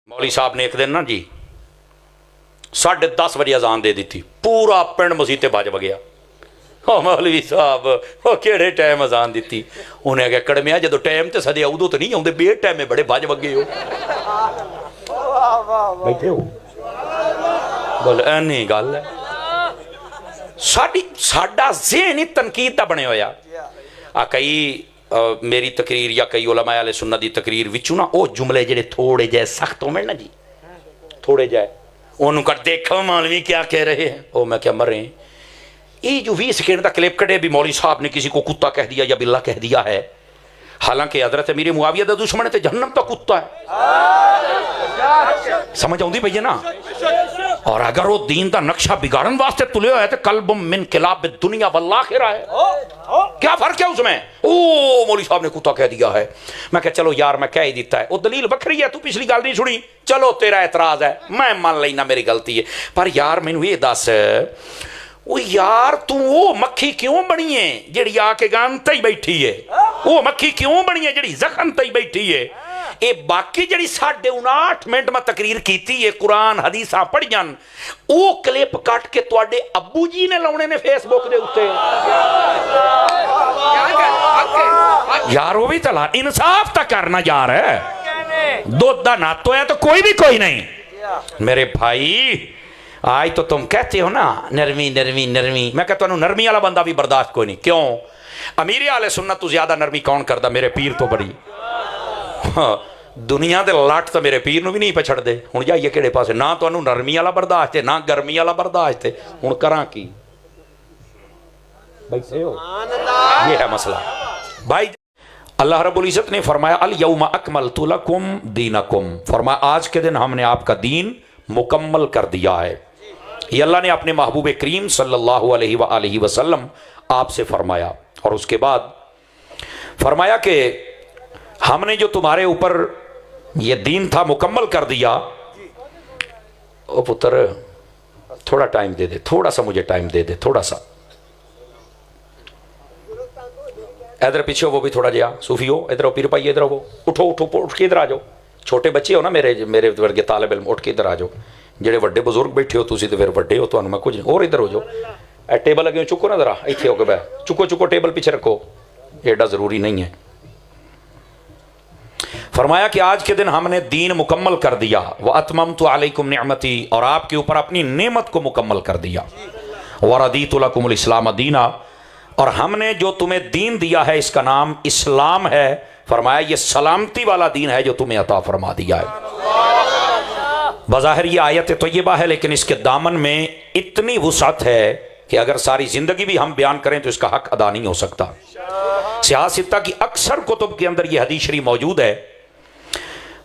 मौली साहब ने एक दिन ना जी 10:30 बजे अजान दे दी थी, पूरा पिंड मसीते बज गया। मौलवी साहब वो केड़े टाइम अजान दी, उन्हें आख्या कड़मिया जो टाइम तो सदे उदो तो नहीं आते, बे टाइमे बड़े बज वगे हो बैठे हो। बोल ऐनी गल है साडा ज़हन ही तनकीद का बने होया। आ कई मेरी तकरीर या कई उलमा अहले सुन्नत दी तकरीर विचों ना वो जुमले जेडे थोड़े जे सख्त होवे ना जी, थोड़े जे उन्होंने कर देखो मौलवी क्या कह रहे हैं, ओ मैं क्या मरे। ये जो 20 सेकेंड का क्लिप कटे भी मौलवी साहब ने किसी को कुत्ता कह दिया या बिल्ला कह दिया है, हालांकि हजरत अमीर मुआविया दा दुश्मन है तो जहन्नम का कुत्ता है। समझ आउंदी पई है ना। और अगर वो दीन का नक्शा बिगाड़न वास्ते तुलिया है तो कल्बुम मिन किलाब दुनिया वल आखिरा है। क्या फर्क है उसमें। ओ मौलवी साहब ने कुत्ता कह दिया है, मैं कहा चलो यार मैं कह ही दिता है, वो दलील बखरी है, तू पिछली गल नहीं सुनी, चलो तेरा एतराज है मैं मान लेना मेरी गलती है, पर यार मैनू ये दस वो यार तू वो मक्खी क्यों बनी है जिहड़ी आके गन ते ही बैठी है, वो मक्खी क्यों बनी है जिहड़ी जख्म ते ही बैठी है। ये बाकी जी 59.5 मिनट में तकरीर की है, कुरान हदीसा पढ़ियां, वो क्लिप कट के तुहाडे अब्बू जी ने लाने ने फेसबुक के उत्ते। यार वो भी चला इंसाफ तक करना यार है, दुध का नत होया तो कोई भी कोई नहीं। मेरे भाई आज तो तुम कहते हो ना नरमी नरमी नरमी, मैं कहता हूं नरमी वाला बंदा भी बर्दाश्त कोई नहीं। क्यों अमीर आले सुन्नत तो ज्यादा नरमी कौन करता, मेरे पीर तो बड़ी। हाँ, दुनिया के लट तो मेरे पीर भी नहीं पछड़ते। हुण जाइए किहड़े पासे, ना तो नरमी वाला बर्दाश्त है ना गर्मी वाला बर्दाश्त है, हुण करां की। बैठे हो, ये है मसला भाई। अल्लाह रब्बुल इज़्ज़त ने फरमाया अल यौमा अकमलतु लकुम दीनकुम, फरमाया आज के दिन हमने आपका दीन मुकम्मल कर दिया है। ये अल्लाह ने अपने महबूब करीम सल्लल्लाहु अलैहि वसल्लम आपसे फरमाया। और उसके बाद फरमाया कि हमने जो तुम्हारे ऊपर ये दीन था मुकम्मल कर दिया। ओ पुत्र थोड़ा टाइम दे दे, थोड़ा सा मुझे टाइम दे दे, थोड़ा सा इधर पीछे हो, वो भी थोड़ा जिया सूफी हो, इधर पीर पाइए, इधर हो, उठो उठो उठ के इधर आ जाओ। छोटे बच्चे हो ना मेरे वर्गे तालिब इल्म, उठ के इधर आ जाओ। जेडे वड्डे बुजुर्ग बैठे हो तुसी तो फिर वड्डे हो, तुहानू मैं कुछ नहीं। और इधर हो जाओ, टेबल लगे चुको ना जरा, इत्थे हो के बह चुको चुको, टेबल पीछे रखो, एडा जरूरी नहीं है। फरमाया कि आज के दिन हमने दीन मुकम्मल कर दिया। व अतममतु अलैकुम निअमती, और आपके ऊपर अपनी नेमत को मुकम्मल कर दिया। व रदीतु लकुमुल इस्लाम दीना, और हमने जो तुम्हें दीन दिया है इसका नाम इस्लाम है। फरमाया ये सलामती वाला दीन है जो तुम्हें अता फरमा दिया है। बज़ाहिर ये आयत तय्यबा है, लेकिन इसके दामन में इतनी वुसअत है कि अगर सारी जिंदगी भी हम बयान करें तो इसका हक अदा नहीं हो सकता। सियासत की अक्सर कुतुब के अंदर यह हदीस शरीफ मौजूद है।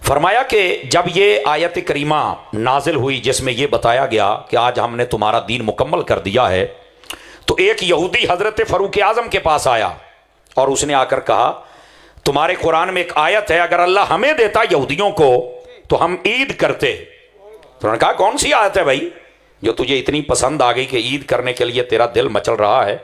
फरमाया कि जब ये आयत करीमा नाजिल हुई जिसमें यह बताया गया कि आज हमने तुम्हारा दीन मुकम्मल कर दिया है, तो एक यहूदी हजरत फारूक आजम के पास आया और उसने आकर कहा तुम्हारे कुरान में एक आयत है, अगर अल्लाह हमें देता यहूदियों को तो हम ईद करते। तो उन्होंने कहा कौन सी आयत है भाई जो तुझे इतनी पसंद आ गई कि ईद करने के लिए तेरा दिल मचल रहा है।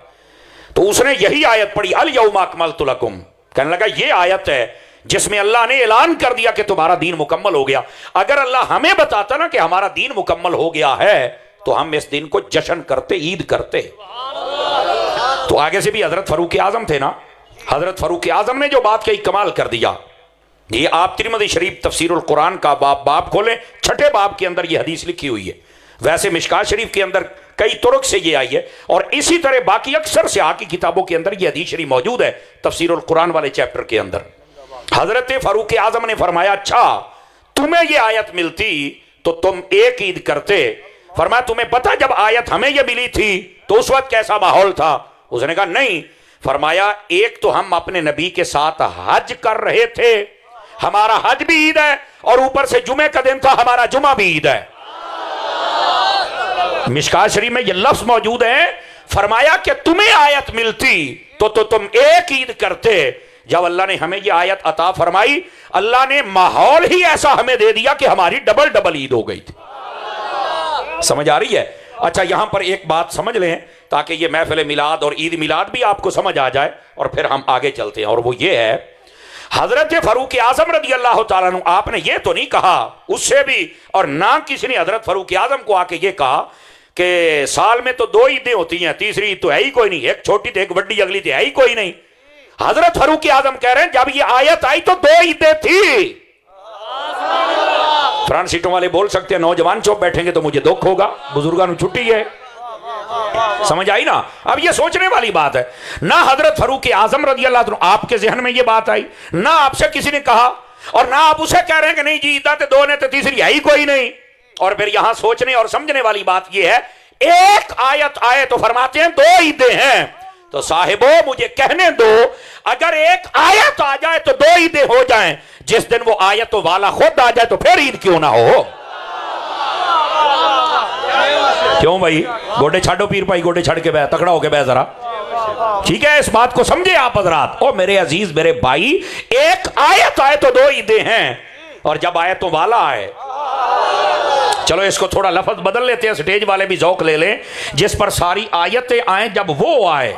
तो उसने यही आयत पढ़ी अल यौमा अकमलतु लकुम, कहने लगा ये आयत है जिसमें अल्लाह ने ऐलान कर दिया कि तुम्हारा दीन मुकम्मल हो गया। अगर अल्लाह हमें बताता ना कि हमारा दीन मुकम्मल हो गया है तो हम इस दिन को जश्न करते, ईद करते। तो आगे से भी हजरत फारूक आजम थे ना, हजरत फारूक आजम ने जो बात कही कमाल कर दिया। ये आप तिरमिज़ी शरीफ तफसीरुल कुरान का बाब खोलें, 6ठे बाब के अंदर ये हदीस लिखी हुई है। वैसे मिशकात शरीफ के अंदर कई तुरुक से ये आई है, और इसी तरह बाकी अक्सर से की किताबों के अंदर ये हदीस शरीफ मौजूद है तफसीरुल कुरान वाले चैप्टर के अंदर। हजरत फारूक आजम ने फरमाया अच्छा तुम्हें यह आयत मिलती तो तुम एक ईद करते। फरमाया तुम्हें पता जब आयत हमें यह मिली थी तो उस वक्त कैसा माहौल था। उसने कहा नहीं। फरमाया एक तो हम अपने नबी के साथ हज कर रहे थे, हमारा हज भी ईद है, और ऊपर से जुमे का दिन था, हमारा जुमा भी ईद है। मिशकात शरीफ में यह लफ्ज मौजूद है। फरमाया कि तुम्हें आयत मिलती तो तुम एक ईद करते। जब अल्लाह ने हमें यह आयत अता फरमाई, अल्लाह ने माहौल ही ऐसा हमें दे दिया कि हमारी डबल डबल ईद हो गई थी। समझ आ रही है। अच्छा यहां पर एक बात समझ लें ताकि ये महफिल मिलाद और ईद मिलाद भी आपको समझ आ जाए और फिर हम आगे चलते हैं, और वो ये है हजरत फारूक आजम रदी अल्लाह तआला अन्हु आपने ये तो नहीं कहा उससे भी, और ना किसी ने हजरत फारूक आजम को आके ये कहा कि साल में तो 2 ईदें होती हैं, तीसरी ईद तो है ही कोई नहीं, एक छोटी तो एक बड़ी, अगली तो है ही कोई नहीं। हजरत फारूक आजम कह रहे हैं जब ये आयत आई तो 2 ईदें थी। फ्रंट सीटों वाले बोल सकते हैं नौजवान चुप बैठेंगे तो मुझे दुख होगा, बुजुर्गों को छुट्टी है। समझ आई ना? अब ये सोचने वाली बात है। ना हजरत फारूक आजम रजी अल्लाह अन्हु आपके जहन में ये बात आई, ना आपसे किसी ने कहा, और ना आप उसे कह रहे हैं कि नहीं जी ईदा तो 2 ने तो तीसरी है ही कोई नहीं। और फिर यहां सोचने और समझने वाली बात यह है, एक आयत आए तो फरमाते हैं 2 ईदें हैं। तो साहिबो मुझे कहने दो, अगर एक आयत आ जाए तो 2 ईदें हो जाएं, जिस दिन वो आयत वाला खुद आ जाए तो फिर ईद क्यों ना हो? क्यों भाई? गोडे छाड़ो पीर भाई, गोडे छड़ के बह, तकड़ा होके बह जरा, ठीक है? इस बात को समझे आप हजरात। और मेरे अजीज मेरे भाई, एक आयत आए तो 2 ईदें हैं, और जब आयतों वाला आए, चलो इसको थोड़ा लफ्ज बदल लेते हैं, स्टेज वाले भी जौक ले लें, जिस पर सारी आयतें आए जब वो आए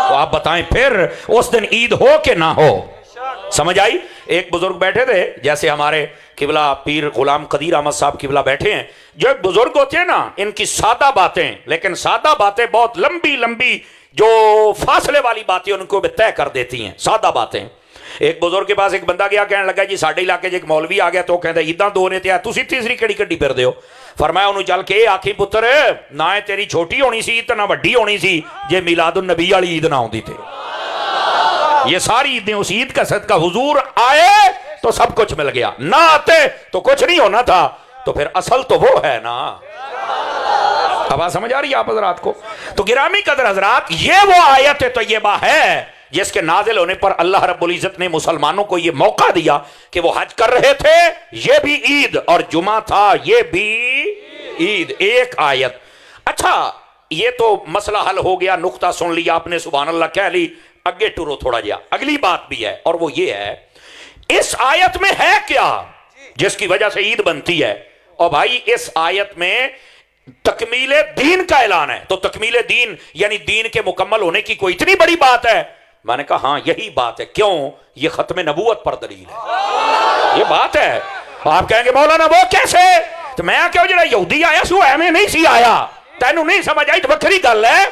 तो आप बताएं फिर उस दिन ईद हो कि ना हो? समझ आई? एक बुजुर्ग बैठे थे, जैसे हमारे किबला पीर गुलाम कदीर अहमद साहब किबला बैठे हैं, जो एक बुजुर्ग होते हैं ना, इनकी सादा बातें, लेकिन सादा बातें बहुत लंबी लंबी जो फासले वाली बातें उनको भी तय कर देती हैं, सादा बातें। एक बुजुर्ग के पास एक बंदा गया, कहने लगा जी साडे इलाके च एक मौलवी आ गया, तो कहता ईदा 2 ने ते तुसी तीसरी कड़ी कड्डी फिरदे हो। फरमाया उन्होंने चल के आखी पुत्र, ना तेरी छोटी होनी सी ते ना वड्डी होनी सी जे मिलादुन नबी वाली ईद ना आउंदी थे। ये सारी ईदें उस ईद का सदका, हुजूर आए तो सब कुछ मिल गया, ना आते तो कुछ नहीं होना था। तो फिर असल तो वो है ना। अब समझ आ रही है आप हजरात को? तो गिरामी कदर हजरात, ये वो आयत तय्यबा है जिसके नाजिल होने पर अल्लाह रब्बुल इज्जत ने मुसलमानों को यह मौका दिया कि वो हज कर रहे थे, ये भी ईद, और जुमा था ये भी ईद, एक आयत। अच्छा, ये तो मसला हल हो गया, नुक्ता सुन लिया आपने, सुभान अल्लाह कह ली, आगे टुरो थोड़ा जा। अगली बात भी है, और वो ये है, इस आयत में है क्या जिसकी वजह से ईद बनती है? और भाई इस आयत में तकमीले दीन का ऐलान है। तो तकमीले दीन यानी दीन के मुकम्मल होने की कोई इतनी बड़ी बात है? मैंने कहा हाँ यही बात है। क्यों? ये खत्म नबूवत पर दलील है, ये बात है। आप कहेंगे मौलाना वो कैसे? तो मैं क्यों जरा यहूदी आया सू एवं नहीं सी आया, तेनू नहीं समझ आई तो बखरी गल है।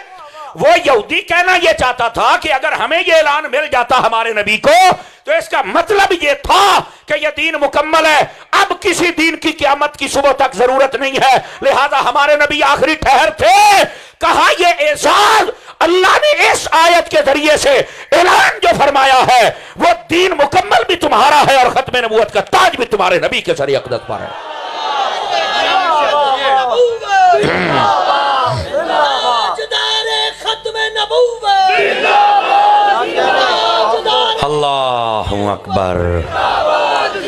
वो यहूदी कहना यह चाहता था कि अगर हमें यह ऐलान मिल जाता हमारे नबी को, तो इसका मतलब यह था कि यह दीन मुकम्मल है, अब किसी दीन की क़यामत की सुबह तक जरूरत नहीं है, लिहाजा हमारे नबी आखिरी ठहर थे। कहा यह एजाज अल्लाह ने इस आयत के जरिए से ऐलान जो फरमाया है, वो दीन मुकम्मल भी तुम्हारा है और खत्म नबूवत का ताज भी तुम्हारे नबी के सर अक़दस पर है। अल्लाहु अकबर।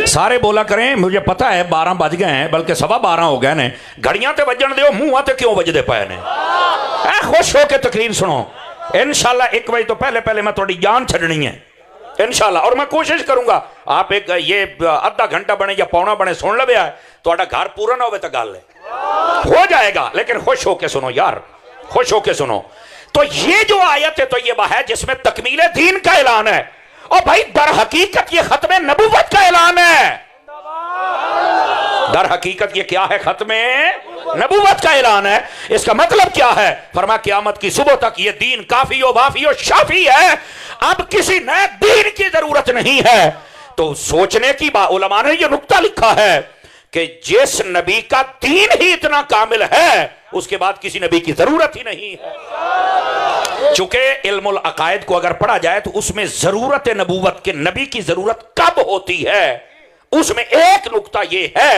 सारे बोला करें, मुझे पता है 12 बज गए हैं, बल्कि 12:15 हो गए ने। घड़ियां ते वजन दो, मुंह ते क्यों वजदे पे ने? खुश होके तकरीर सुनो। इंशाल्लाह 1 बजे तो पहले पहले मैं थोड़ी जान छड़नी है इंशाल्लाह, और मैं कोशिश करूंगा आप एक ये आधा घंटा बने या पौना बने सुन लवे है, थोड़ा घर पूरा ना हो तो गल हो जाएगा, लेकिन खुश होके सुनो यार, खुश होके सुनो। तो ये जो आयत है तो ये है जिसमें तकमीले दीन का ऐलान है, और भाई दर हकीकत ये खत्म नबूवत का ऐलान है। दर हकीकत ये क्या है? खत्म नबूवत का ऐलान है। इसका मतलब क्या है? फरमा क़यामत की सुबह तक ये दीन काफी और वाफी और शाफी है, अब किसी नए दीन की जरूरत नहीं है। तो सोचने की बात, उलमा ने ये नुक्ता लिखा है कि जिस नबी का दीन ही इतना कामिल है, उसके बाद किसी नबी की जरूरत ही नहीं है। चूंकि इल्मुल अकायद को अगर पढ़ा जाए तो उसमें जरूरत नबूवत के नबी की जरूरत कब होती है, उसमें एक नुक्ता यह है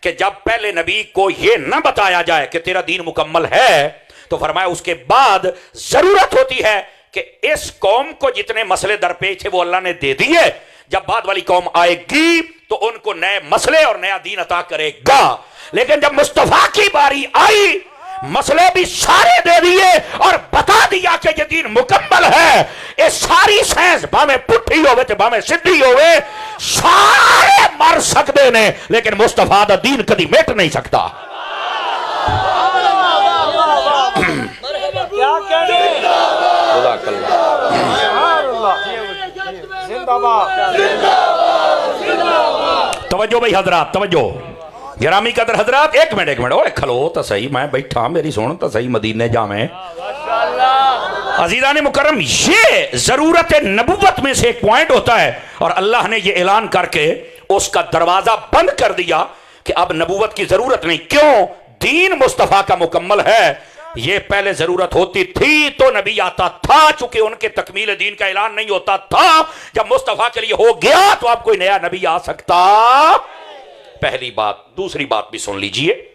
कि जब पहले नबी को यह न बताया जाए कि तेरा दीन मुकम्मल है, तो फरमाया उसके बाद जरूरत होती है कि इस कौम को जितने मसले दरपेश है वो अल्लाह ने दे दिए, जब बाद वाली कौम आएगी तो उनको नए मसले और नया दीन अता करेगा। लेकिन जब मुस्तफा की बारी आई, मसले भी सारे दे दिए और बता दिया कि ये दीन मुकम्मल है। ये सारी साइंस भावे पुठी होवे ते भावे सीधी होवे, सारे मर सकते ने, लेकिन मुस्तफा दा दीन कभी मिट नहीं सकता। तवज्जो भाई हजरात, तवज्जो गिरामी कदर हजरात, एक मिनट ओए खलो तो सही, मैं बैठा, मेरी सुन तो सही, मदीने जावे। अजीज़ान मुकर्रम, ये जरूरत नबुव्वत में से एक पॉइंट होता है और अल्लाह ने ये ऐलान करके उसका दरवाजा बंद कर दिया कि अब नबुव्वत की जरूरत नहीं। क्यों? दीन मुस्तफा का मुकम्मल है। ये पहले जरूरत होती थी तो नबी आता था, चूंकि उनके तकमील दीन का ऐलान नहीं होता था। जब मुस्तफा के लिए हो गया तो अब कोई नया नबी आ सकता। पहली बात। दूसरी बात भी सुन लीजिए,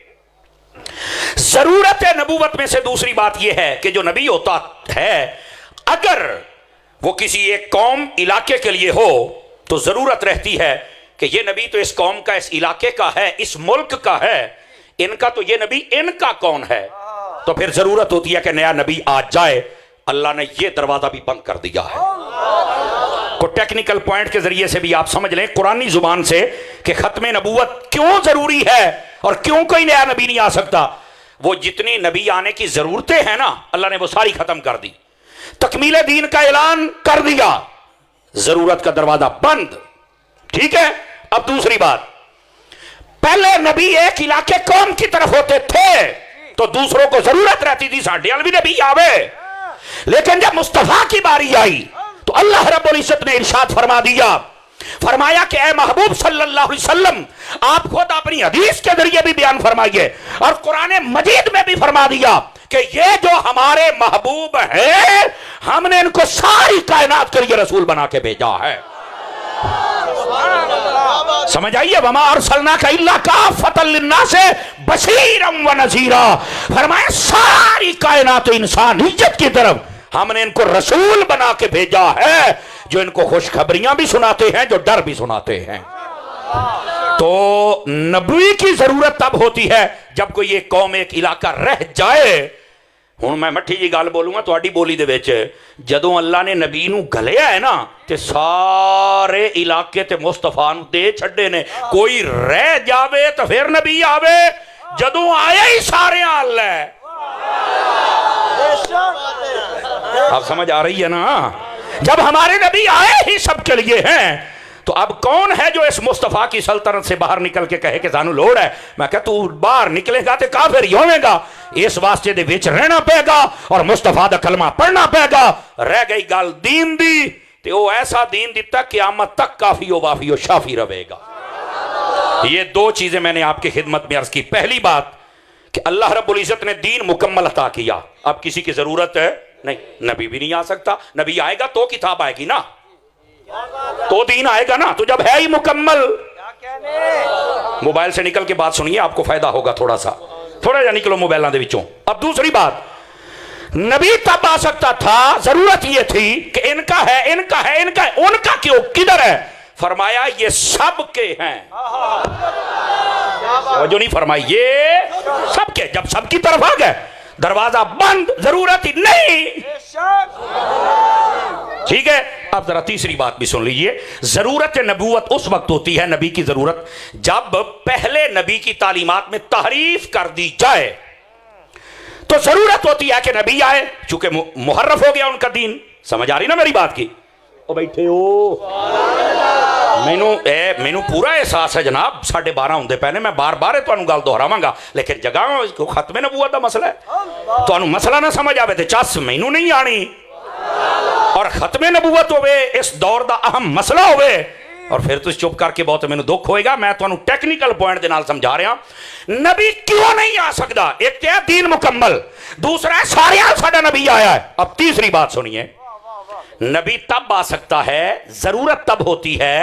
जरूरत है नबूवत में से दूसरी बात यह है कि जो नबी होता है, अगर वो किसी एक कौम इलाके के लिए हो तो जरूरत रहती है कि ये नबी तो इस कौम का, इस इलाके का है, इस मुल्क का है, इनका तो ये नबी इनका कौन है। तो फिर जरूरत होती है कि नया नबी आ जाए। अल्लाह ने यह दरवाजा भी बंद कर दिया है। को टेक्निकल पॉइंट के जरिए से भी आप समझ लें कुरानी जुबान से कि खत्म नबूवत क्यों जरूरी है और क्यों कोई नया नबी नहीं आ सकता। वो जितनी नबी आने की जरूरतें हैं ना, अल्लाह ने वो सारी खत्म कर दी। तकमील दीन का ऐलान कर दिया, जरूरत का दरवाजा बंद। ठीक है। अब दूसरी बात, पहले नबी एक इलाके कौम की तरफ होते थे तो दूसरों को जरूरत रहती थी साढ़े भी नबी आवे। लेकिन जब मुस्तफा की बारी आई तो अल्लाह रब्बुल इज्जत ने इरशाद फरमा दिया, फरमाया कि ए महबूब सल्लल्लाहु अलैहि वसल्लम, आप खुद अपनी हदीस के जरिए भी बयान फरमाइए और कुरान मजीद में भी फरमा दिया कि ये जो हमारे महबूब है, हमने इनको सारी कायनात के लिए रसूल बना के भेजा है। समझ आइए, वमा अरसलनाका इल्ला काफ़तल लिन्नास बशीरम व नज़ीरा। फरमाया सारी कायनात इंसानियत की तरफ हमने इनको रसूल बना के भेजा है, जो इनको खुशखबरियां भी सुनाते हैं, जो डर भी सुनाते हैं। तो नबी की जरूरत तब होती है जब कोई एक कौम, एक इलाका रह जाए। हुण मैं मट्ठी जी गल बोलूंगा तुहाडी बोली दे विच, जदों अल्लाह ने नबी नूं घलिया है ना ते सारे इलाके ते मुस्तफा नूं दे छड्डे ने। कोई रह जावे तो फिर नबी आवे, जदों आया ही सारे अल है। आप समझ आ रही है ना? जब हमारे नबी आए ही सबके लिए हैं, तो अब कौन है जो इस मुस्तफा की सल्तनत से बाहर निकल के कहे कि सानू लोड़ है? मैं कह तू बाहर निकलेगा तो काफिर ही होवेगा। इस वास्ते दे विच रहना पेगा और मुस्तफा दा कलमा पढ़ना पेगा। रह गई गल दीन दी, ते वो ऐसा दीन दिता क़यामत तक काफी हो वाफी हो शाफी रहेगा। ये दो चीजें मैंने आपकी खिदमत में अर्ज की। पहली बात कि अल्लाह रब्बुल इज्जत ने दीन मुकम्मल अता किया, अब किसी की जरूरत है नहीं। नबी भी नहीं आ सकता, नबी आएगा तो किताब आएगी ना, तो दीन आएगा ना। तो जब है ही मुकम्मल, मोबाइल से निकल के बात सुनिए, आपको फायदा होगा। थोड़ा जा निकलो मोबाइलों के विचों। अब दूसरी बात, नबी तब आ सकता था, जरूरत यह थी कि इनका है, इनका है, इनका है, उनका क्यों, किधर है? फरमाया ये सबके हैं। जो नहीं फरमाई ये सबके। जब सबकी तरफ आ गए, दरवाजा बंद, जरूरत ही नहीं। ठीक है। अब जरा तीसरी बात भी सुन लीजिए, जरूरत नबूवत उस वक्त होती है, नबी की जरूरत, जब पहले नबी की तालीमात में तहरीफ कर दी जाए। तो जरूरत होती है कि नबी आए, चूंकि मुहर्रफ हो गया उनका दीन। समझ आ रही ना मेरी बात की? ओ बैठे हो, मैनू पूरा एहसास है जनाब, 12:30 होंदे पैने, मैं बार बार तुहानू गल दोहरावांगा, लेकिन जगह खत्मे नबूवत दा मसला है। तुहानू मसला ना समझ आवे ते चस मैनू नहीं आनी, और खत्मे नबूवत होवे इस दौर दा अहम मसला होवे, और फिर तुम चुप करके बहुत मैनू दुख होएगा। मैं तुहानू टेक्निकल पॉइंट दे नाल समझा रहा। नबी क्यों नहीं आ सकता? एक तो है दीन मुकम्मल, दूसरा है सारे साडा नबी आया है। अब तीसरी बात सुनिए, नबी तब आ सकता है, जरूरत तब होती है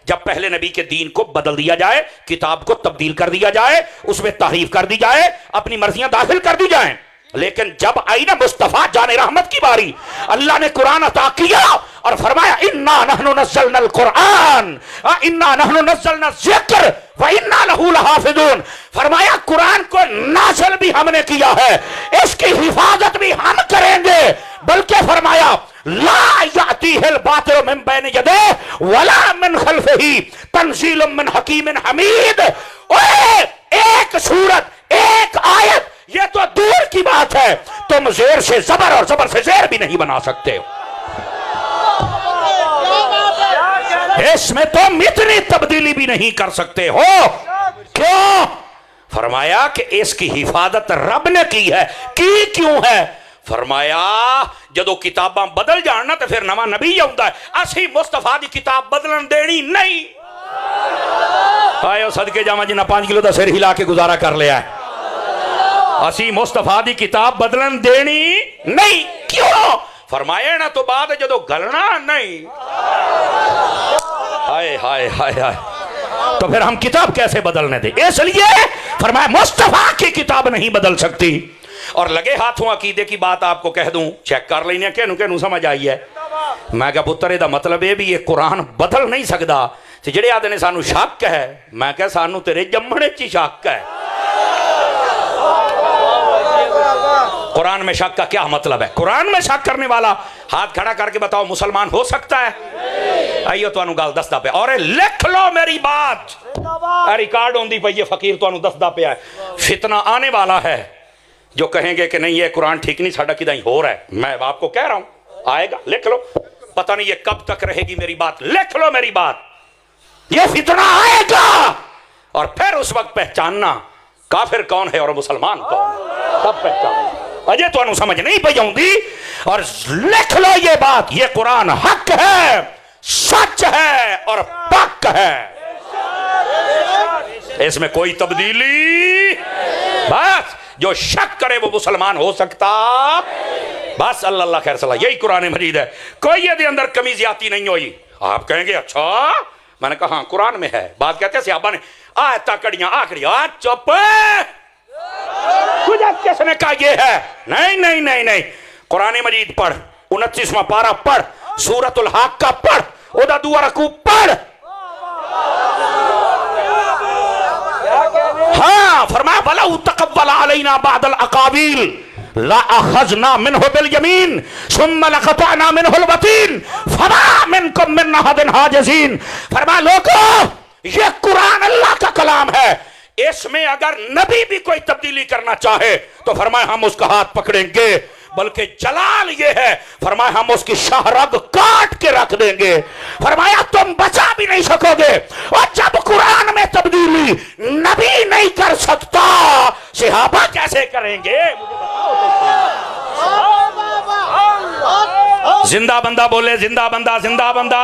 जब पहले नबी के दीन को बदल दिया जाए, किताब को तब्दील कर दिया जाए, उसमें तहरीफ कर दी जाए, अपनी मर्जियां दाखिल कर दी जाए। लेकिन जब आई ना मुस्तफा जाने रहमत की बारी, अल्लाह ने कुरान अता किया और फरमाया इन्ना नहनु नज़्ज़लनल कुरान इन्ना नहनु नज़्ज़लना ज़िक्र व इन्ना लहू लहाफ़िज़ून। फरमाया कुरान को नाज़िल भी हमने किया है, इसकी हिफाजत भी हम करेंगे। बल्कि फरमाया ला यातीहिल बातिलु मिन बैनि यदैहि वला मिन खल्फिही तंज़ीलुम मिन हकीमिन हमीद। ओए एक सूरत, एक आयत, ये तो दूर की बात है, तुम जेर से जबर और जबर से जेर भी नहीं बना सकते हो। इसमें तुम इतनी तब्दीली भी नहीं कर सकते हो। क्यों? फरमाया कि इसकी हिफाजत रब ने की है। की क्यों है? फरमाया जदों किताबां बदल जान ना तो फिर नवा नबी आउंदा है, असी मुस्तफा दी किताब बदलन देनी नहीं। आयो सदके जावा जिन्ना 5 किलो का सिर हिला के गुजारा कर लिया है, असी मुस्तफा दी किताब बदलन देनी नहीं। क्यों? फरमाया ना तो बाद जदों गलना नहीं। हाय हाय हाय हाय, तो फिर हम किताब कैसे बदलने दें? इसलिए फरमाया मुस्तफा की किताब नहीं बदल सकती। और लगे हाथों अकीदे की बात आपको कह दूं, चेक कर लेने कहनू कहनू समझ आई है। मैं क्या पुत्र एदा मतलब ये भी ये कुरान बदल नहीं सकता। ते जेड़े आदे ने सानू शक है, मैं क्या सानू तेरे जम्मने च शक है। कुरान में शक का क्या मतलब है? कुरान में शक करने वाला हाथ खड़ा करके बताओ मुसलमान हो सकता है? आइयो तुहानू गल दसदा पे और लिख लो मेरी बात, रिकॉर्ड होंदी पई है, फकीर तुहानू दसदा पे है। फितना आने वाला है जो कहेंगे कि नहीं ये कुरान ठीक नहीं, साडा किदां हो रहा है। मैं आपको कह रहा हूं आएगा, लिख लो। पता नहीं ये कब तक रहेगी मेरी बात, लिख लो मेरी बात। ये फितना आएगा और फिर उस वक्त पहचानना काफिर कौन है और मुसलमान कौन है, तब पहचानना। अजय तुहानू समझ नहीं पई आउंदी। और लिख लो ये बात, ये कुरान हक है, सच है और पक है, इसमें कोई तब्दीली। बस जो शक करे वो मुसलमान हो सकता। बस अल्लाह खैर सलाह, यही कुरान मजीद है। कोई ये अंदर कमी ज्यादती नहीं हुई। आप कहेंगे अच्छा, मैंने कहा हाँ कुरान में है। बात कहते हैं सहाबा ने आयता कड़ियां आखिरी चुप, तुझे किसने कहा ये है? नहीं नहीं नहीं नहीं, कुरान मजीद पढ़, 29वां पारा पढ़, सूरतुल हाक्का पढ़, ओदा दुआ रकू पढ़। हाँ फरमाया वला तक़ब्बल अलैना बादल अकाबिल ला अखज़ना मिनहु बिल यमीन सुम्मा लक़तअना मिनहुल वतीन फमा मिनकुम मिन अहदिन हाजिज़ीन। फरमाया लोगों ये कुरान अल्लाह का कलाम है, इसमें अगर नबी भी कोई तब्दीली करना चाहे तो फरमाया हम उसका हाथ पकड़ेंगे, बल्कि जलाल ये है फरमाया हम उसकी शाहरग काट के रख देंगे। फरमाया तुम बचा भी नहीं सकोगे। और जब कुरान में तब्दीली नबी नहीं कर सकता, सहाबा कैसे करेंगे? जिंदा बंदा बोले, जिंदा बंदा, जिंदा बंदा।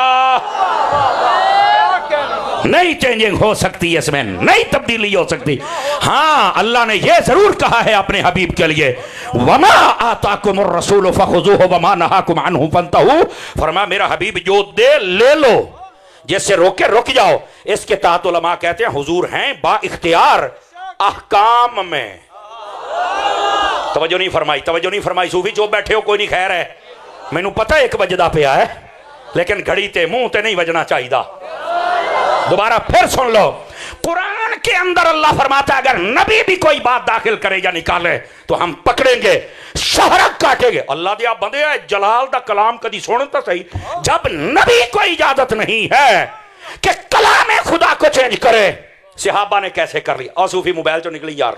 नहीं चेंजिंग हो सकती, इसमें नहीं तब्दीली हो सकती। हाँ अल्लाह ने यह जरूर कहा है अपने हबीब के लिए, वमा आताकुमुर रसूल फखुज़ूहु वमा नहाकुम अन्हु फंतहू। फरमाया मेरा हबीब जो दे ले लो, जिससे रोके रुक जाओ। इसके तहत उलमा कहते हैं हुजूर हैं बा इख्तियार अहकाम में। तवज्जो नहीं फरमाई, तवज्जो नहीं फरमाई। सूफी चुप बैठे हो, कोई नहीं खैर है, मैनू पता एक वजदा पिया है, लेकिन घड़ी ते मुंह ते नहीं वजना चाहिए। दोबारा फिर सुन लो, कुरान के अंदर अल्लाह फरमाता है अगर नबी भी कोई बात दाखिल करे या निकाले तो हम पकड़ेंगे, शहरक काटेंगे। अल्लाह दिया बंदे है, जलाल दा कलाम कदी सुन तो सही। जब नबी को इजाजत नहीं है कि कलाम खुदा को चेंज करे, सहाबा ने कैसे कर लिया? और सूफी मोबाइल चो निकली यार,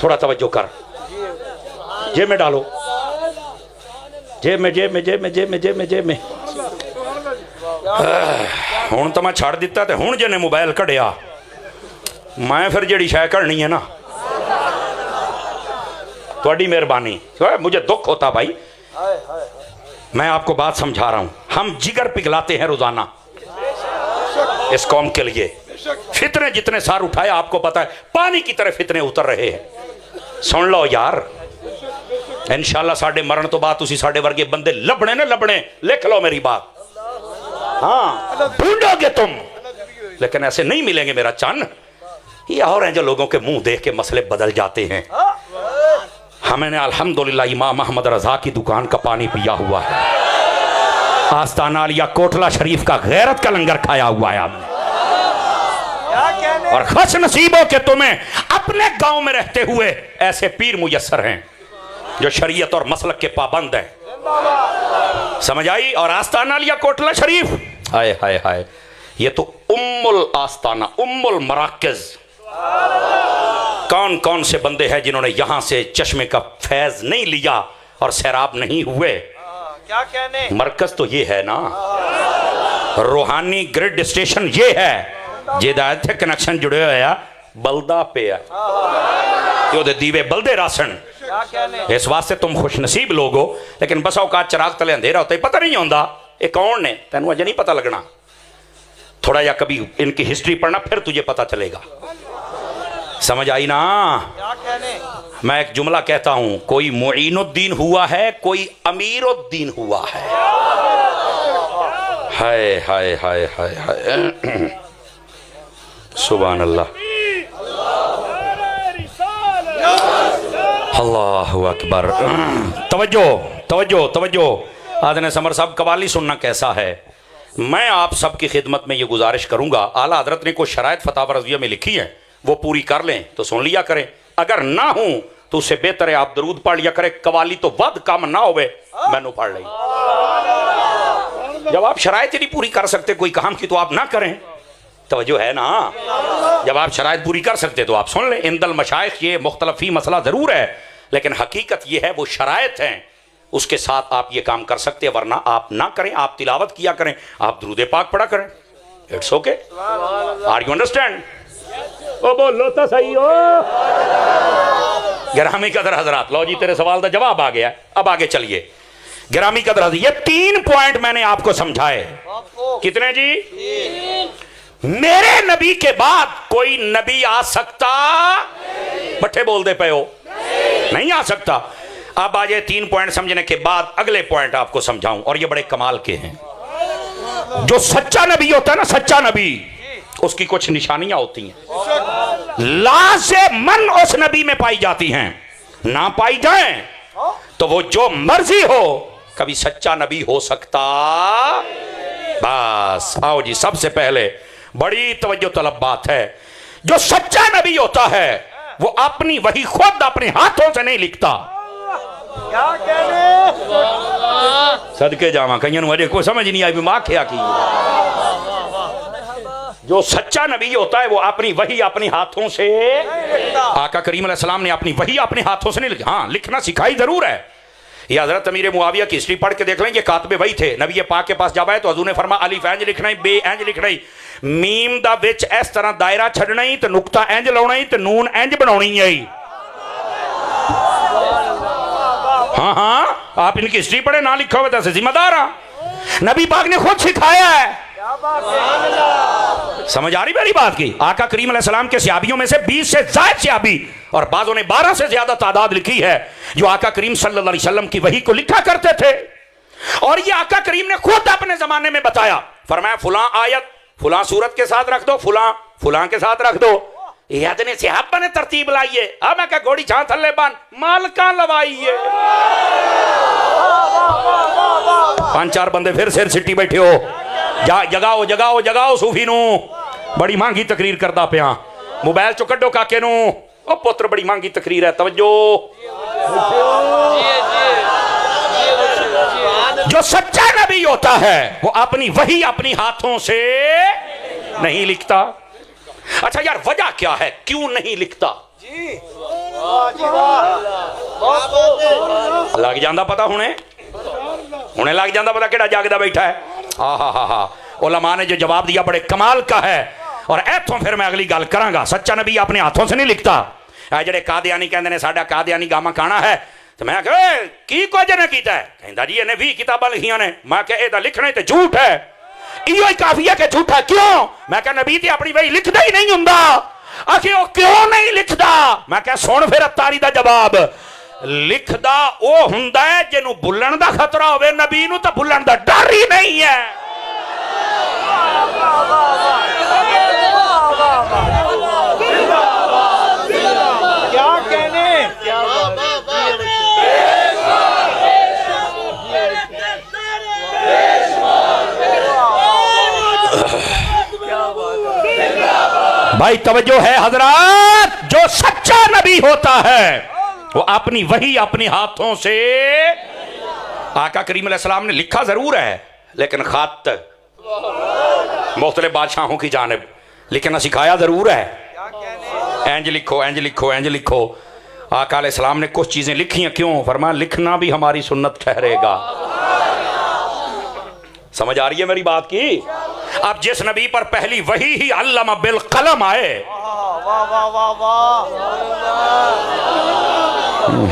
थोड़ा तवज्जो कर, जेब में डालो, जेब में जेब में जेब में जेब में जेब में जेब में। हुण तो मैं छड़ दिता ते हुण जिन्हें मोबाइल कढ़िया, मैं फिर जिहड़ी शै कढ़नी है ना, तुहाडी मेहरबानी। मुझे दुख होता भाई, मैं आपको बात समझा रहा हूं। हम जिगर पिघलाते हैं रोजाना इस कौम के लिए। फितने जितने सार उठाए आपको पता है, पानी की तरह फितने उतर रहे हैं। सुन लो यार, इंशाल्लाह साडे मरण तो बाद तुसी साडे वर्गे बंदे लभने ने लभने। लिख लो मेरी बात। हाँ ढूंढोगे तुम, लेकिन ऐसे नहीं मिलेंगे मेरा चन्न। ये और हैं जो लोगों के मुंह देख के मसले बदल जाते हैं। हमने अल्हम्दुलिल्लाह इमाम अहमद रजा की दुकान का पानी पिया हुआ है, आस्ताना या कोटला शरीफ का गैरत का लंगर खाया हुआ है हमने। और खुश नसीबों के तुम्हें अपने गांव में रहते हुए ऐसे पीर मुयस्सर हैं जो शरीयत और मसलक के पाबंद हैं। समझ आई? और आस्ताना लिया कोटला शरीफ, हाय हाय हाय, ये तो उम्मुल आस्ताना, उम्मुल मराकज। कौन कौन से बंदे हैं जिन्होंने यहां से चश्मे का फैज नहीं लिया और सैराब नहीं हुए? क्या कहने, मरकज तो ये है ना। रूहानी ग्रिड स्टेशन ये है जिहदा इत्थे कनेक्शन जुड़े हुए आ बलदा पे दीवे बलदे रासन। इस वास्ते तुम खुश नसीब लोग हो, लेकिन बस औकात चराग तले अंधेरा होता ही पता नहीं होता ये कौन ने, तेन अजे नहीं पता लगना। थोड़ा या कभी इनकी हिस्ट्री पढ़ना, फिर तुझे पता चलेगा। समझ आई ना? मैं एक जुमला कहता हूं, कोई मुईनुद्दीन हुआ है, कोई अमीरुद्दीन हुआ है। हाय हाय हाय हाय हाय, सुभान अल्लाह, अल्लाहु अकबर। तवज्जो तवज्जो तवज्जो। आदने समर साहब, कवाली सुनना कैसा है? मैं आप सबकी खिदमत में ये गुजारिश करूंगा, आला हजरत ने कुछ शराइत फतावा रज़िया में लिखी है, वो पूरी कर लें तो सुन लिया करें, अगर ना हो तो उससे बेहतर है आप दरूद पढ़ लिया करें। कवाली तो वद काम ना होवे मैनू पढ़ ली। जब आप शराइत ही नहीं पूरी कर सकते कोई काम की, तो आप ना करें। तवज्जो है ना? जब आप शराइत पूरी कर सकते तो आप सुन लें। इंदल मशाइख ये मुख्तलफी मसला जरूर है, लेकिन हकीकत ये है वो शराइत हैं, उसके साथ आप ये काम कर सकते हैं, वरना आप ना करें। आप तिलावत किया करें, आप दुरूद पाक पढ़ा करें, it's okay. Are you understand? ओ बोलो तो सही हो। गिरामी कदर हजरात, लो जी तेरे सवाल का जवाब आ गया। अब आगे चलिए। गिरामी कदर हजरात, ये 3 पॉइंट मैंने आपको समझाए। कितने जी? मेरे नबी के बाद कोई नबी आ सकता? बट्ठे बोल दे पे हो, नहीं आ सकता। अब आज ये 3 पॉइंट समझने के बाद अगले पॉइंट आपको समझाऊं, और ये बड़े कमाल के हैं। जो सच्चा नबी होता है ना, सच्चा नबी, उसकी कुछ निशानियां होती हैं, लाज़िमन उस नबी में पाई जाती हैं। ना पाई जाए तो वो जो मर्जी हो, कभी सच्चा नबी हो सकता। बस आओ जी, सबसे पहले बड़ी तवज्जो तलब बात है, जो सच्चा नबी होता है वो अपनी वही खुद अपने हाथों से नहीं लिखता। क्या कहने? सदके जावा, कईयों मुझे कोई समझ नहीं आई, मां क्या की। जो सच्चा नबी होता है वो अपनी वही अपने हाथों से, आका करीम अलैहिस्सलाम ने अपनी वही अपने हाथों से नहीं लिखा। हाँ, लिखना सिखाई जरूर है। ये हजरत अमीर मुआविया की हिस्ट्री पढ़ के देख लें, ये कातबे वही थे। नबी पाक के पास जब आए तो हजूर ने फरमा अलिफ इंज लिखना ही, बे इंज लिखना ही, मीम दा विच इस तरह दायरा छड़ना ही, तो नुक्ता इंज लाउना ही, तो नून इंज बनाउनी है। हाँ हाँ, आप इनकी हिस्ट्री पढ़े, ना लिखा हुआ तो जिम्मेदार हाँ। नबी पाक ने खुद सिखाया है। समझ आ रही मेरी बात की? आका करीम अलैहिस्सलाम के सहाबियों में से 20 से ज्यादा सहाबी, और बाज़ों ने 12 से ज्यादा तादाद लिखी है, जो आका करीम सल्लल्लाहु अलैहि वसल्लम की वही को लिखा करते थे। और ये आका करीम ने खुद अपने जमाने में बताया, फरमाया फुला आयत फुला सूरत के साथ रख दो, फुला फुला के साथ रख दो। याद ने सहाबा ने तरतीब लाइए। अब मैं क्या घोड़ी छां थल्ले बन मालका लवाइए। 5-4 बंदे फिर सिर सिटी बैठे हो, जगाओ जगाओ जगाओ सूफी नू। बड़ी महंगी तकरीर करता पिया, मोबाइल चो कड्डो काके नू। ओ पुत्र बड़ी महंगी तकरीर है, तवज्जो। जो सच्चा नबी होता है वो अपनी वही अपनी हाथों से नहीं लिखता। अच्छा यार, वजह क्या है, क्यों नहीं लिखता? लग जाता पता, हुणे लग जाता पता केड़ा जागदा बैठा है। हा उलमा ने जो जवाब दिया बड़े कमाल का है, और इथों फिर मैं अगली गल करांगा। सच्चा नबी अपने हाथों से नहीं लिखता। जेडे कादियानी कहंदे ने साडा कादियानी गामा खाना है, तो मैं कहा की कुछ ने कीता है? कहंदा जी इन्हें 20 किताबां लिखियां ने। मैं कहा ये लिखना ही तो झूठ है, इहो ही काफी है कि झूठा। क्यों? मैं कहा नबी तो अपनी वही लिखदा ही नहीं हुंदा। आखिर वो क्यों नहीं लिखदा? मैं कहा सुन फिर अतारी दा जवाब। लिखदा वो हुंदा है जिन्हों भुलण दा खतरा होवे, नबी नूं तां भुलण दा डर ही नहीं है। क्या कहने? भाई तवज्जो है हजरात, जो सच्चा नबी होता है वो अपनी वही अपने हाथों से, आका करीम अलैहिस्सलाम ने लिखा जरूर है, लेकिन खत मुख्तलिफ बादशाहों की जानिब लिखना सिखाया जरूर है। इंज लिखो इंज लिखो इंज लिखो। आका अलैहिस्सलाम ने कुछ चीजें लिखी हैं, क्यों? फरमाया लिखना भी हमारी सुन्नत ठहरेगा। समझ आ रही है मेरी बात की? अब जिस नबी पर पहली वही ही अल्लमा बिल कलम आए,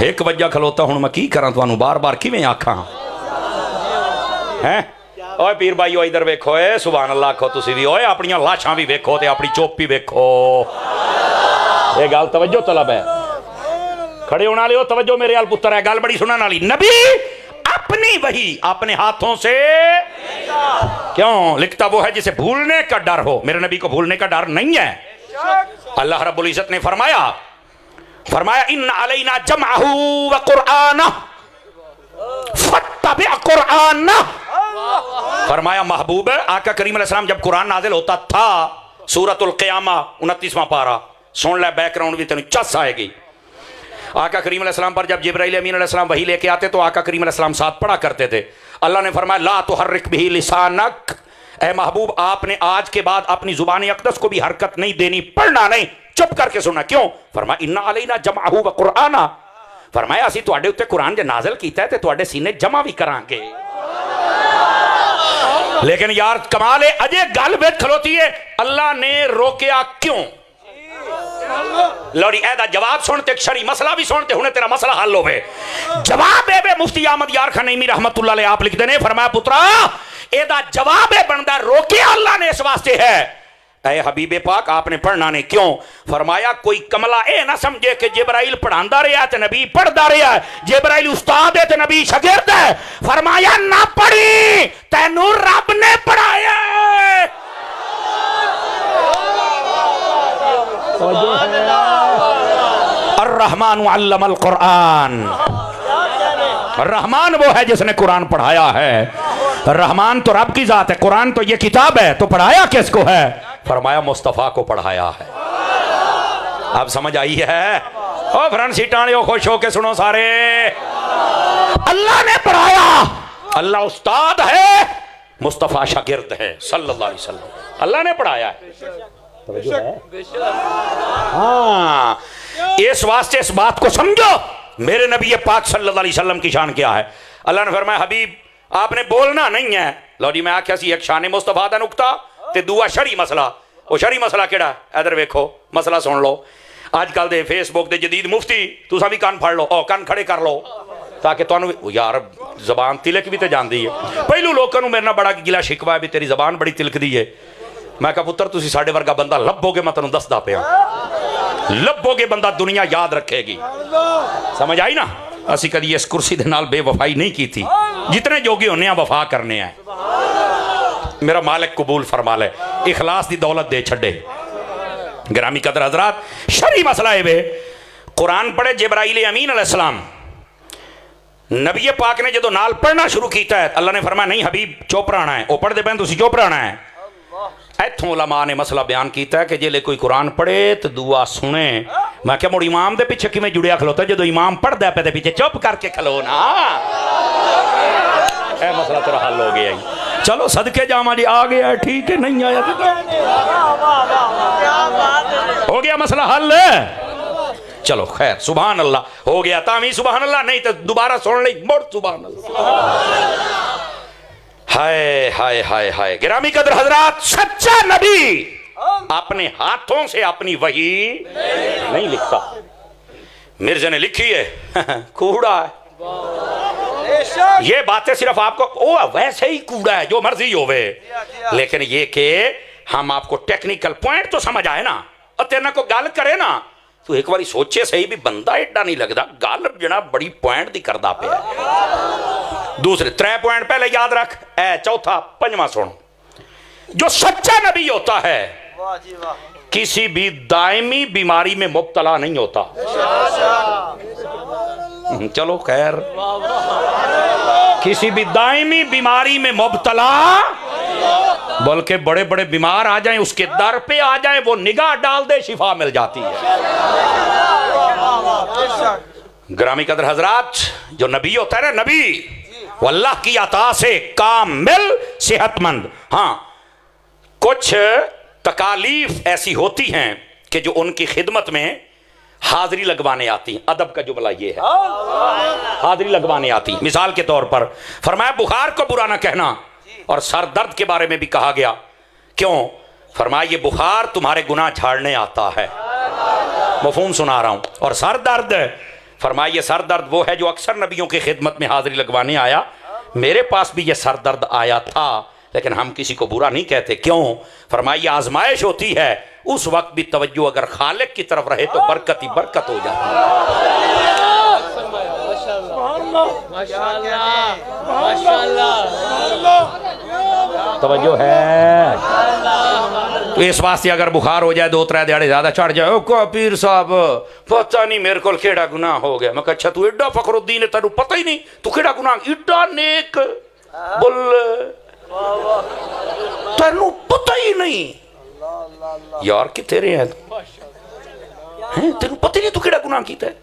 एक वजह खलोता हूं मैं की करा तुहानू बार बार किवें आखां हैं। ओए पीर भाई ओ इधर वेखो, ए सुभान अल्लाह आखो तुसी भी, ओए अपनी लाशां भी वेखो ते अपनी चोपी वेखो। ये गल तवज्जो तलब है, खड़े होने वाले हो तवज्जो मेरे अल पुत्र है, गल बड़ी सुनने वाली। नबी अपनी वही अपने हाथों से क्यों लिखता वो है जिसे भूलने का डर हो, मेरे नबी को भूलने का डर नहीं है। अल्लाह रब्बुल इज्जत ने फरमाया इन्ना अलैना जमअहू व कुरआना फत्तबि कुरआना। फरमाया महबूब आका करीम अलैहि सलाम जब कुरान नाजिल होता था, सूरतुल क़ियामा 29वां पारा, सुन ले बैकग्राउंड भी तेन चस आएगी। आका करीम अलैहि सलाम पर जब जिब्राइल अमीन अलैहि सलाम वही लेके आते तो आका करीम अलैहि सलाम साथ पढ़ा करते थे। अल्लाह ने फरमाया ला तुहर्रिक बिही लिसानक, ए महबूब आपने आज के बाद अपनी जुबान अक़दस को भी हरकत नहीं देनी, पढ़ना नहीं, चुप करके सुनना। क्यों? फरमाया इन्ना अलैना जमअहू व कुरआना, फरमाया असी तुहाडे उत्ते कुरान जे नाज़िल कीता है ते तुहाडे सीने जमा भी करांगे। लेकिन यार कमाल है, अजे गल विच खलोती है, अल्लाह ने रोकया क्यों? लौड़ी ऐदा जवाब सुनते शरी मसला भी सुनते हुने तेरा मसला हल होवे। जवाब है मुफ्ती अहमद यार खान नईमी रहमतुल्लाह अलैह आप लिखते ने, फरमाया पुत्रा एदा जवाब है बनदा रोके अल्लाह ने इस वास्ते है। ऐ हबीबे पाक आपने पढ़ना नहीं क्यों? फरमाया कोई कमला ए ना समझे कि जिब्राइल पढ़ांदा रहा ते नबी पढ़दा रहा, जिब्राइल उस्ताद है ते नबी शागिर्द है। फरमाया ना पढ़ी तैनू रब ने पढ़ाया। अर्रहमान अल्लमल कुरान, रहमान वो है जिसने कुरान पढ़ाया है। रहमान तो रब की जात है, कुरान तो ये किताब है, तो पढ़ाया किसको है? फरमाया मुस्तफ़ा को पढ़ाया है। अब समझ आई है? ओ फ्रंट सीटां वाले खुश होके सुनो सारे, अल्लाह ने पढ़ाया, अल्लाह उस्ताद है, मुस्तफ़ा शागिर्द है सल्लल्लाहु अलैहि वसल्लम, अल्लाह ने पढ़ाया है। हाँ, इस वास्ते इस बात को समझो, मेरे नबी पाक सल्लल्लाहु अलैहि वसल्लम की शान क्या है। अल्लाह ने फरमाया हबीब आपने बोलना नहीं है। लो जी मैं आख्या सी एक शान मुस्तफा दा नुक्ता ते दूआ शरी मसला। वो शरी मसला केड़ा? इधर वेखो मसला सुन लो। अजकल दे फेसबुक दे जदीद मुफ्ती तुसा भी कान फड़ लो, ओ कान खड़े कर लो ताकि तुहानू यार जबान तिलक भी तो जाती है। पहलू लोगों को मेरे नाल बड़ा गिला शिकवा है भी तेरी जबान बड़ी तिलकदी है। मैं कहा पुत्र तुसी साडे वर्गा बंदा लभोगे, मैं तुहानू दसदा पिया, लभोगे बंदा दुनिया याद रखेगी। समझ आई ना? असी कदी इस कुर्सी दे नाल बेवफाई नहीं की थी, जितने जोगे होने वफा करने हैं। मेरा मालिक कबूल फरमा ले, इखलास दी दौलत दे छड़े। ग्रामी कदर हजरात, शरी मसला है वे कुरान पढ़े जिब्राइल अमीन अलैहिस्सलाम, नबी पाक ने जो नाल पढ़ना शुरू किया है, अल्लाह ने फरमाया नहीं हबीब चुप रहना है, वो पढ़ते पैन तुसी चुप रहना है। इत्थों उलमा ने मसला बयान किया कि जे कोई कुरान पढ़े तो दुआ सुने। मैं क्या मुड़ इमाम दे पिछे किवें जुड़िया खलोता, जो इमाम पढ़दा पे पीछे चुप करके खलो ना। ए मसला तेरा हल हो गया ही। चलो सदके जावा जी, आ गया ठीक है, नहीं आया तो हो गया मसला हल। चलो खैर सुभान अल्लाह हो गया, तामी सुभान अल्लाह, नहीं तो दोबारा सुन ली मुड़ सुभान अल्लाह। हाय हाय हाय हाय। गिरामी कदर हजरात, सच्चा नबी अपने हाथों से अपनी वही नहीं लिखता। मिर्जा ने लिखी है कूड़ा है, ये बातें सिर्फ आपको ओ वैसे ही कूड़ा है जो मर्जी होवे, लेकिन ये कि हम आपको टेक्निकल पॉइंट तो समझ आए ना, और तेना को गल करे ना तो एक बार सोचे सही भी बंदा एडा नहीं लगता, गल जना बड़ी पॉइंट दी करदा पे। दूसरे 3 पॉइंट पहले याद रख, ए चौथा पंजवां सुन। जो सच्चा नबी होता है किसी भी दायमी बीमारी में मुब्तला नहीं होता। चलो खैर, किसी भी दायमी बीमारी में मुब्तला, बल्कि बड़े बड़े बीमार आ जाएं उसके दर पे आ जाएं, वो निगाह डाल दे शिफा मिल जाती है। ग्रामी कदर हजरात, जो नबी होता है ना, नबी वो अल्लाह की अता से कामिल सेहतमंद। हाँ, कुछ तकालीफ ऐसी होती हैं कि जो उनकी खिदमत में हाजिरी लगवाने आती हैं। अदब का जुमला ये है, हाजिरी लगवाने आती। मिसाल के तौर पर फरमाया बुखार को बुरा ना कहना, और सर दर्द के बारे में भी कहा गया क्यों? फरमाया ये बुखार तुम्हारे गुनाह झाड़ने आता है। मफहूम सुना रहा हूं। और सर दर्द, फरमाया ये सर दर्द वो है जो अक्सर नबियों की खिदमत में हाजिरी लगवाने आया। मेरे पास भी ये सर दर्द आया था, लेकिन हम किसी को बुरा नहीं कहते। क्यों? फरमाया ये आजमाइश होती है, उस वक्त भी तवज्जो अगर खालिक की तरफ रहे तो बरकत ही बरकत हो जाती है। तवज्जो है। तो इस वास्ते अगर बुखार हो जाए 2-3 दिहाड़े ज्यादा चढ़ जाए, ओ को पीर साहब पता नहीं मेरे को केड़ा गुनाह हो गया। मैं कहा अच्छा तू एडा फखरुद्दीन है, तेनू पता ही नहीं तू केड़ा गुनाह, एडा नेक बोल तेनू पता ही नहीं यार कितने रहे हैं तेनू पता ही नहीं तू केड़ा गुनाह कीता है।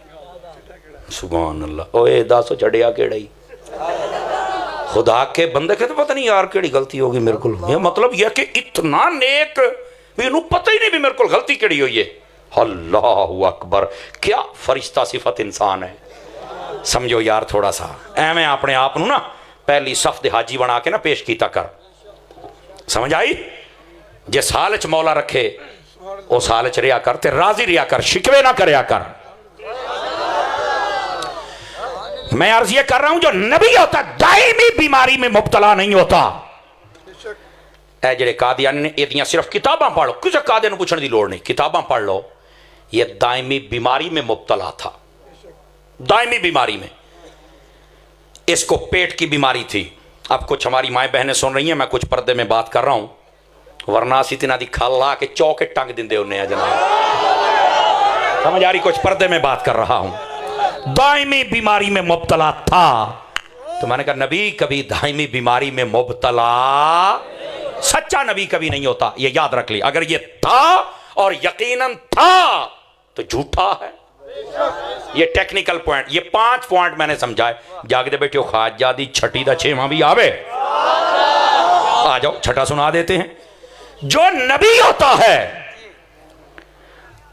सुभान अल्लाह। ओए दस चढ़िया केड़ा ही खुदा के बंदे के तो पता नहीं यार केड़ी गलती होगी मेरे को। ये मतलब यह कि इतना नेक भी इन्हू पता ही नहीं भी मेरे को गलती केड़ी हुई है। अल्लाहु अकबर, क्या फरिश्ता सिफत इंसान है। समझो यार थोड़ा सा एवें अपने आप नू ना पहली सफ दे हाजी बना के ना पेश कीता कर। समझ आई? जे साल च मौला रखे ओ साल च रिया कर ते राजी रिया कर, शिकवे ना करया कर। मैं अर्ज ये कर रहा हूं जो नबी होता दायमी बीमारी में मुब्तला नहीं होता। जेड़े कादियानी ने एदियां सिर्फ किताबां पढ़ लो, किसी कादे नूं पुछण दी लोड़ नहीं, किताबां पढ़ लो। ये दायमी बीमारी में मुब्तला था, दायमी बीमारी में। इसको पेट की बीमारी थी। अब कुछ हमारी माएँ बहनें सुन रही हैं, मैं कुछ पर्दे में बात कर रहा हूं, वरना असी तिन्हां दी खल ला के चौके टंग दिंदे हुन्ने आ जनाब। समझ आ रही? कुछ पर्दे में बात कर रहा हूं। दायमी बीमारी में मुब्तला था। तो मैंने कहा नबी कभी दायमी बीमारी में मुब्तला, सच्चा नबी कभी नहीं होता, ये याद रख लिया। अगर ये था और यकीनन था तो झूठा है। ये टेक्निकल पॉइंट, ये 5 पॉइंट मैंने समझाए। जागते बैठे हो खाजा दी छठी दा 6वां भी आवे, आ जाओ छठा सुना देते हैं। जो नबी होता है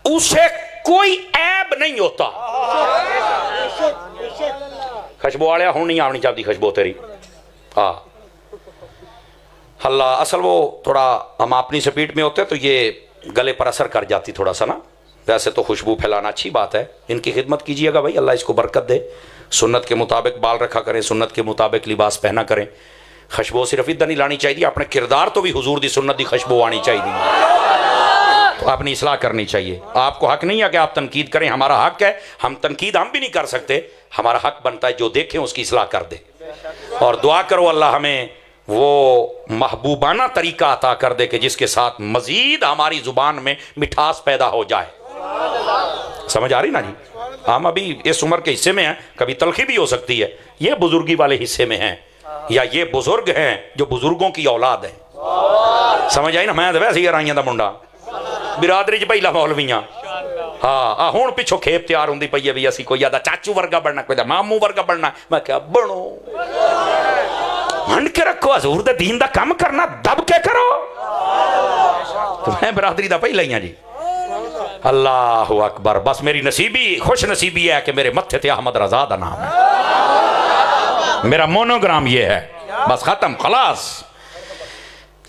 उसे कोई ऐब नहीं होता। खुशबू वाले हूं नहीं आनी चाहिए खुशबू तेरी। हाँ हल्ला असल वो थोड़ा हम अपनी स्पीड में होते तो ये गले पर असर कर जाती थोड़ा सा ना। वैसे तो खुशबू फैलाना अच्छी बात है, इनकी खिदमत कीजिएगा भाई, अल्लाह इसको बरकत दे। सुन्नत के मुताबिक बाल रखा करें, सुन्नत के मुताबिक लिबास पहना करें। खुशबू सिर्फ इधर नहीं लानी चाहिए, अपने किरदार तो भी हुजूर दी सुन्नत दी खुशबू आनी चाहिए। तो अपनी इस्लाह करनी चाहिए। आपको हक नहीं है कि आप तनकीद करें, हमारा हक है। हम तनकीद हम भी नहीं कर सकते, हमारा हक बनता है जो देखें उसकी इस्लाह कर दे। और दुआ करो अल्लाह हमें वो महबूबाना तरीका अता कर दे कि जिसके साथ मजीद हमारी जुबान में मिठास पैदा हो जाए। समझ आ रही ना जी? हम अभी इस उम्र के हिस्से में हैं, कभी तलखी भी हो सकती है। ये बुजुर्गी वाले हिस्से में हैं, या ये बुजुर्ग हैं जो बुजुर्गों की औलाद है। समझ आई ना? मैं वैसे ही राइयां दा मुंडा बिरादरी च पहला मौलवियां। हाँ हुण पिछों खेप तैयार होंदी पई है भी असी कोई आदा चाचू वर्गा बनना, कोई मामू वर्गा बनना। मैं क्या बनो, मंड के रखो, हजूर दे दीन दा काम करना दब के करो। तो मैं बिरादरी दा पहला ही हां जी। अल्लाह अकबर। बस मेरी नसीबी खुश नसीबी है कि मेरे मत्थे ते अहमद रजा दा नाम है, मेरा मोनोग्राम ये है, बस खत्म खलास।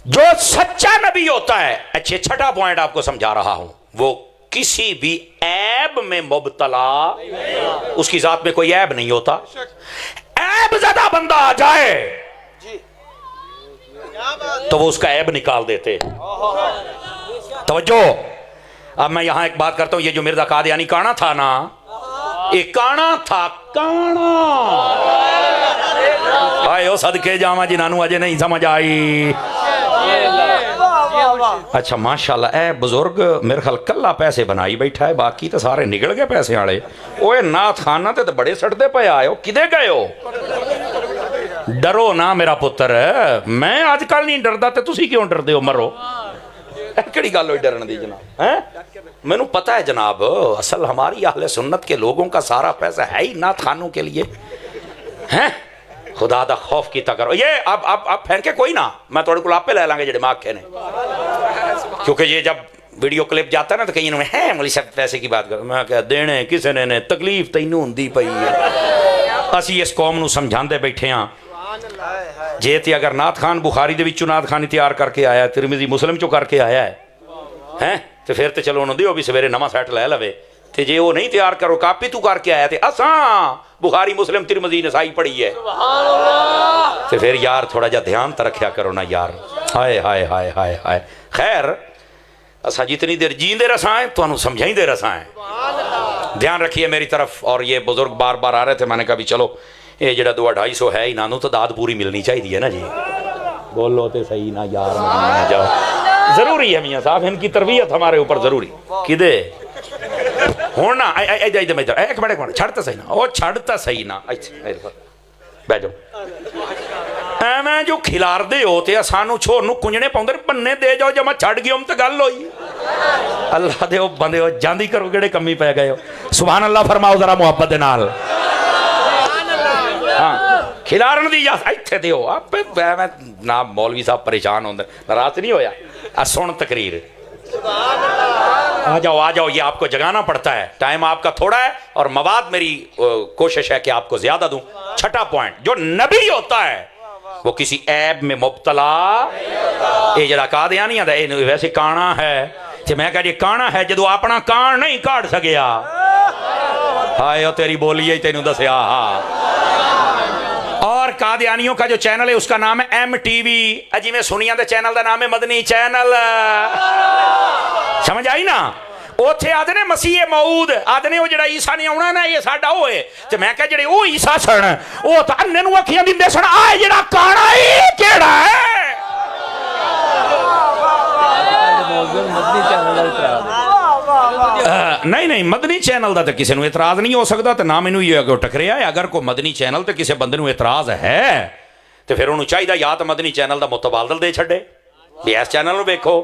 जो सच्चा नबी होता है, अच्छे छठा पॉइंट आपको समझा रहा हूं, वो किसी भी ऐब में मुब्तला, उसकी जात में कोई ऐब नहीं होता। ऐब ज़्यादा बंदा आ जाए तो वो उसका ऐब निकाल देते। तवज्जो, अब मैं यहां एक बात करता हूं, ये जो मिर्जा कादियानी काना था ना, ये काना था, काना। आयो सदके जावा जिन्होंने अजे नहीं समझ आई। अच्छा माशाल्लाह, ए बुजुर्ग मेरे ख्याल कल्ला पैसे बनाई बैठा है, बाकी तो सारे निकल गए पैसे वाले। ओए नाथ खाना ते बड़े सड़ते पे आयो, किदे गए हो? डरो ना मेरा पुत्र, मैं आजकल नहीं डरदा ते तुसी क्यों डरदे हो? मरो, केड़ी गल होई डरन दी जनाब? हैं मैनू पता है जनाब, असल हमारी अहले सुन्नत के लोगों का सारा पैसा है ही नाथ खानों के लिए। हैं खुदा दा खौफ कीता करो। ये अब फेंके कोई ना, मैं थोड़े को आपे ले लांगे जेडे मां आखे ने, क्योंकि ये जब वीडियो क्लिप जाता है ना तो कई इन्होंने है मौलवी साहब पैसे की बात करो। मैं क्या देने किसी ने तकलीफ तैनू हुंदी पई है। असी इस कौम नू समझांदे बैठे हाँ, जे ते अगर नाथ खान बुखारी दे विचों नाथ खानी तैयार करके आया, तिरमिजी मुस्लिम चो करके आया है तो फिर तो चलो उन्होंने दियो भी सवेरे नवा सैट लै लवे। तो जे वो नहीं तैयार करो, कापी तू करके आया तो असा बुखारी मुस्लिम तिरमिजी नसाई पढ़ी है तो फिर यार थोड़ा जा ध्यान तो रखा करो ना यार। हाय हाय हाय हाय हाय। खैर असा जितनी देर जींदे रसा है तो समझाइंदे रसा है। ध्यान रखिए मेरी तरफ। और ये बुजुर्ग बार बार आ रहे थे, मैंने कहा भी चलो ये जरा 200-250 है इन्हों तो दाद पूरी मिलनी चाहिए ना जी। बोलो तो सही ना यार, जाओ जरूरी है मियाँ साहब, इनकी तरबियत हमारे ऊपर जरूरी। किदे हूँ ना एक मिनट छड़ता सही ना, वो छड़ता सही ना, बह जाओ। एवं जो खिलार दे हो तो सानू छोर नू कुंजने पाउंदे बन्ने दे जाओ, जब मैं छड़ गया तो गल होई। अल्लाह दे बंदे हो जांदी करो केड़े कमी पै गए हो। सुभान अल्लाह फरमाओ जरा मुहब्बत दे नाल। हाँ खिलारन दी या इत्थे दिओ आपे ना मौलवी साहब परेशान होंदे, नाराज नहीं होया। सुन तकरीर, आ जाओ, ये आपको जगाना पड़ता है, टाइम आपका थोड़ा है और मवाद मेरी कोशिश है कि आपको ज्यादा दूं। छठा पॉइंट, जो नबी होता है वो किसी ऐब में मुब्तला ये जरा कहा दिया नहीं आता, वैसे काना है तो मैं कह काना है जो अपना कान नहीं काट सकिया। हाय तेरी बोलिए तेन दसिया। और कादियानियों का जो चैनल है उसका नाम है MTV। जिमें सुनिया दे चैनल का नाम है मदनी चैनल। समझ आई ना। उथे आदे ने मसीह मऊद आदे ने वो जड़ा ईसा नहीं आना ना ये साडा होए ते मैं कह जड़े वो ईसा सन वो तो अन्ने नु अखियां दिंदे सन। आ जड़ा काना ये केड़ा है? नहीं मदनी चैनल का तो किसी को एतराज नहीं हो सकता, तो ना मैनू ये टकरिया है। अगर कोई मदनी चैनल तो किसी बंदे को एतराज है तो फिर उन्होंने चाहिए या तो मदनी चैनल का मुतबादल दे छे भी इस चैनल में वेखो,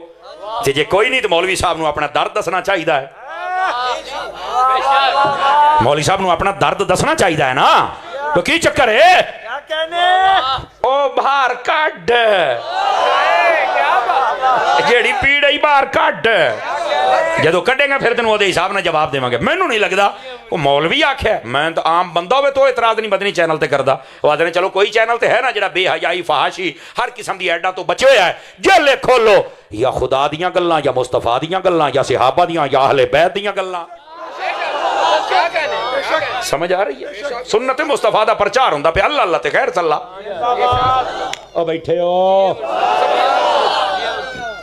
तो जे कोई नहीं तो मौलवी साहब अपना दर्द दसना चाहिए है। मौलवी साहब अपना दर्द दसना चाहिए है ना। तो की चक्कर है ओ बाहर कड जेड़ी पीड़ आई बाहर कड जो कटेगा फिर तेन हिसाब से जवाब देवांगे। मैनू नहीं लगता वो मौलवी आख्या, मैं तो आम बंदा हो तो इतराज नहीं मदनी चैनल ते करदा। वो आदे चलो कोई चैनल तो है ना जरा बेहयाई फहाशी हर किस्म की ऐडा तो बचे हुआ है, जेले खोलो या खुदा दियां गल्लां या मुस्तफा दियां गल्लां या सिहाबा दियां या अहले बैत दियां गल्लां। समझ आ रही है। सुन्नत मुस्तफा दा प्रचार हुंदा पे अल्लाह अल्लाह ते खैर सल्ला। ओ बैठे हो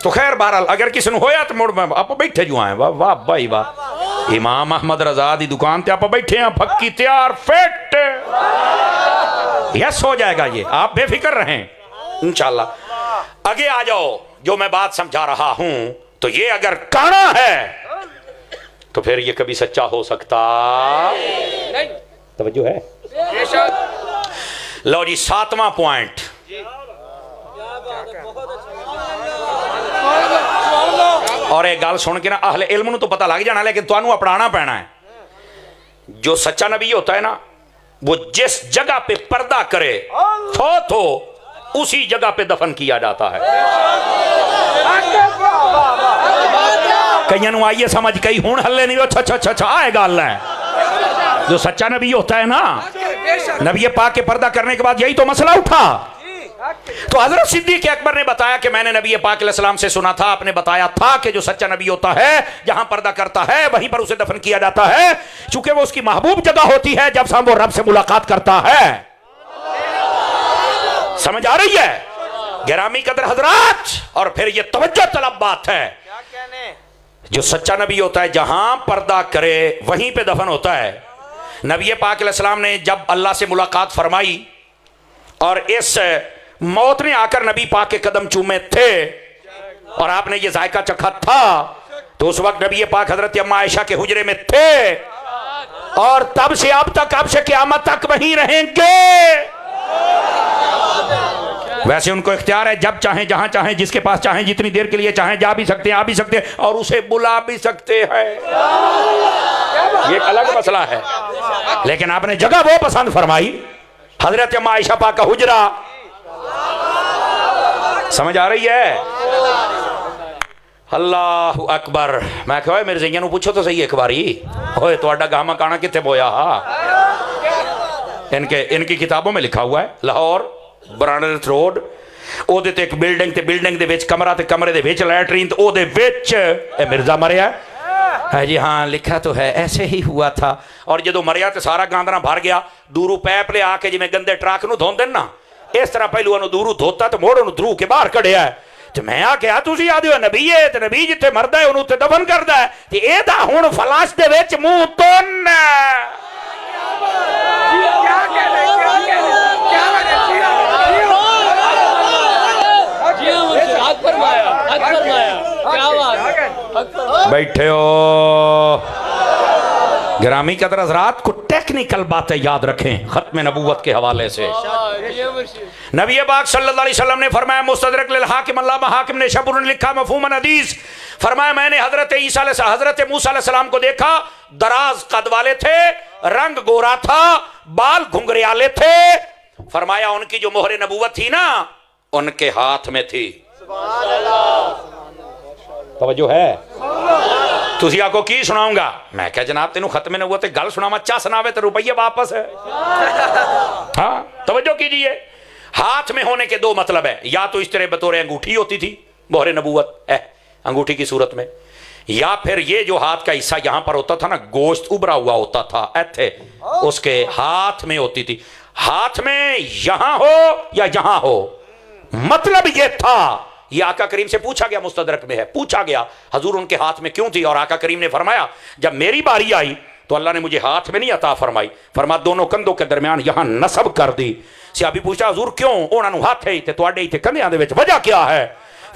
तो खैर बहरहाल अगर किसी ने होया तो मुड़ आप बैठे जो आए। वाह वाह भाई वाह। इमाम अहमद रजा दी दुकान ते आप बैठे हैं, फक्की तैयार फिट। यस हो जाएगा ये, आप बेफिक्र रहें इंशाल्लाह। आगे आ जाओ, जो मैं बात समझा रहा हूं तो ये अगर काना है तो फिर ये कभी सच्चा हो सकता नहीं। तवज्जो है। लो जी 7वां पॉइंट, और एक गल सुन के ना अहले इल्म नूं तो पता लग जाना, लेकिन तुहानू अपनाना पैना है। जो सच्चा नबी होता है ना वो जिस जगह पे पर्दा करे तो उसी जगह पे दफन किया जाता है। कईयां आइए समझ कई हूं हल्ले नहीं। अच्छा आए गल है। जो सच्चा नबी होता है ना, नबी पाक के पर्दा करने के बाद यही तो मसला उठा। तो हजरत सिद्दीक अकबर ने बताया कि मैंने नबी पाक अलैहिस्सलाम से सुना था, आपने बताया था कि जो सच्चा नबी होता है जहां पर्दा करता है वहीं पर उसे दफन किया जाता है, चूंकि वो उसकी महबूब जगह होती है जब वो रब से मुलाकात करता है। समझ आ रही है गिरामी कदर हजरात। और फिर ये तवज्जो तलब बात है, जो सच्चा नबी होता है जहां पर्दा करे वहीं पे दफन होता है। नबी पाक अलैहिस्सलाम ने जब अल्लाह से मुलाकात फरमाई और इस मौत ने आकर नबी पाक के कदम चूमे थे और आपने ये जायका चखा था, तो उस वक्त नबी पाक हजरत अम्मा आयशा के हुजरे में थे और तब से अब तक, अब से क़यामत तक वहीं रहेंगे। वैसे उनको इख्तियार है, जब चाहें जहां चाहें जिसके पास चाहें जितनी देर के लिए चाहें जा भी सकते हैं, आ भी सकते हैं और उसे बुला भी सकते हैं। ये एक अलग मसला है, लेकिन आपने जगह वो पसंद फरमाई, हजरत अम्मा आयशा पाक का हुजरा। समझ आ रही है। अल्लाह अकबर। मैं कहा मेरे जइया नूं पूछो तो सही एक बारी, ओए तुहाडा गामा काना कित्थे बोया हा? इनकी किताबों में लिखा हुआ है लाहौर ब्रांडन रोड ਉਹਦੇ ਤੇ ਇੱਕ ਬਿਲਡਿੰਗ ਤੇ ਬਿਲਡਿੰਗ ਦੇ ਵਿੱਚ ਕਮਰਾ ਤੇ ਕਮਰੇ ਦੇ ਵਿੱਚ ਲੈਟਰੀਨ ਤੇ ਉਹਦੇ ਵਿੱਚ ਇਹ ਮਿਰਜ਼ਾ ਮਰਿਆ है जी। हाँ लिखा तो है ऐसे ही हुआ था। और जो मरिया तो सारा गांदरा भर गया दूरू पैप ले आके जिमें गंदे ट्रक नूं धोंदे ना इस तरह पहलू ਉਹਨੂੰ दूरू धोता तो मोड़ ਉਹਨੂੰ ਧਰੂ ਕੇ ਬਾਹਰ ਕੱਢਿਆ ਤੇ ਮੈਂ ਆ ਕਿਹਾ ਤੁਸੀਂ ਆਦੇ ਹੋ ਨਬੀ ਹੈ ਤੇ ਨਬੀ ਜਿੱਥੇ ਮਰਦਾ ਹੈ ਉਹਨੂੰ ਉੱਥੇ ਦਫਨ ਕਰਦਾ ਹੈ ਤੇ ਇਹਦਾ ਹੁਣ ਫਲਾਸ਼ ਦੇ ਵਿੱਚ ਮੂੰਹ ਤੁੰਨ बैठे हो ग्रामी कदर हजरात को टेक्निकल बातें याद रखें खत्म नबूवत के हवाले से। नबी पाक सल्लल्लाहु अलैहि वसल्लम ने फरमाया मुस्तदरक लिल हाकिम अल्लामा हाकिम ने शबुर ने लिखा मफहूम हदीस फरमाया मैंने हजरत मूसा अलैहि सलाम को देखा दराज कद वाले थे रंग गोरा था बाल घुंघरियाले थे फरमाया उनकी जो मोहर नबूवत थी ना उनके हाथ में थी। तवज्जो है तुसी आको की सुनाऊंगा मैं क्या जनाब तेनू खत्म नबूवत ते गल सुनावा चा सुनावे तो रुपये वापस है। हाँ तवज्जो कीजिए हाथ में होने के दो मतलब है या तो इस तरह बतौर अंगूठी होती थी मोहर नबूवत है अंगूठी की सूरत में या फिर ये जो हाथ का हिस्सा यहां पर होता था ना गोश्त उभरा हुआ होता था ऐथे उसके हाथ में होती थी। हाथ में यहां हो या यहां हो मतलब ये था। ये आका करीम से पूछा गया मुस्तदरक में है पूछा गया हजूर उनके हाथ में क्यों थी और आका करीम ने फरमाया जब मेरी बारी आई तो अल्लाह ने मुझे हाथ में नहीं अता फरमाई फरमा दोनों कंधों के दरमियान यहां नसब कर दी। सियाबी पूछा हजूर क्यों उन्होंने हाथ है तुहाडे इत्थे कंधियां दे विच वजह क्या है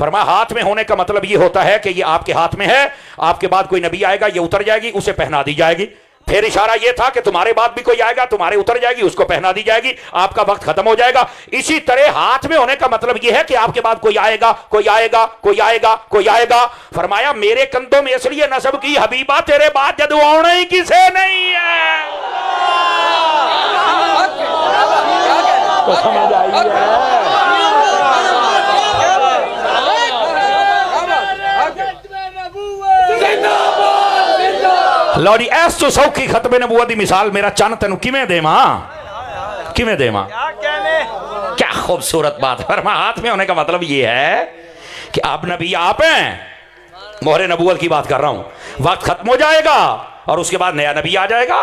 फरमाया हाथ में होने का मतलब ये होता है कि ये आपके हाथ में है आपके बाद कोई नबी आएगा ये उतर जाएगी उसे पहना दी जाएगी फिर इशारा यह था कि तुम्हारे बाद भी कोई आएगा तुम्हारे उतर जाएगी उसको पहना दी जाएगी आपका वक्त खत्म हो जाएगा। इसी तरह हाथ में होने का मतलब यह है कि आपके बाद कोई आएगा कोई आएगा कोई आएगा कोई आएगा। फरमाया मेरे कंधों में इसलिए नसब की हबीबा तेरे बाद जदू आना ही किसे नहीं है तो समझ आई लो जी ऐस तो सौखी खत्मे नबूवत की मिसाल मेरा चन तेन किवें देवां क्या खूबसूरत बात। फरमा हाथ में होने का मतलब ये है कि आप नबी आप हैं मोहरे नबूवत की बात कर रहा हूं वक्त खत्म हो जाएगा और उसके बाद नया नबी आ जाएगा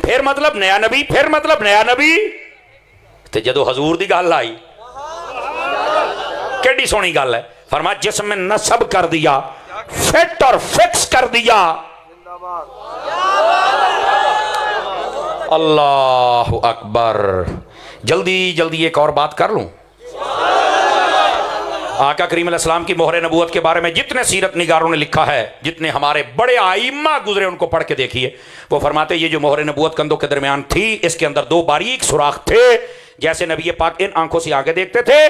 फिर मतलब नया नबी फिर मतलब नया नबी ते जदों हजूर दी गल आई केडी सोहनी गल है फरमा जिस्म में नसब कर दिया फिट और फिक्स कर दिया अल्लाह अकबर। जल्दी जल्दी एक और बात कर लूं आका करीम अलैहिस्सलाम की मोहर नबूवत के बारे में जितने सीरत निगारों ने लिखा है जितने हमारे बड़े आइम्मा गुजरे उनको पढ़ के देखिए वो फरमाते ये जो मोहर नबूवत कंधों के दरमियान थी इसके अंदर दो बारीक सुराख थे जैसे नबी पाक इन आंखों से आगे देखते थे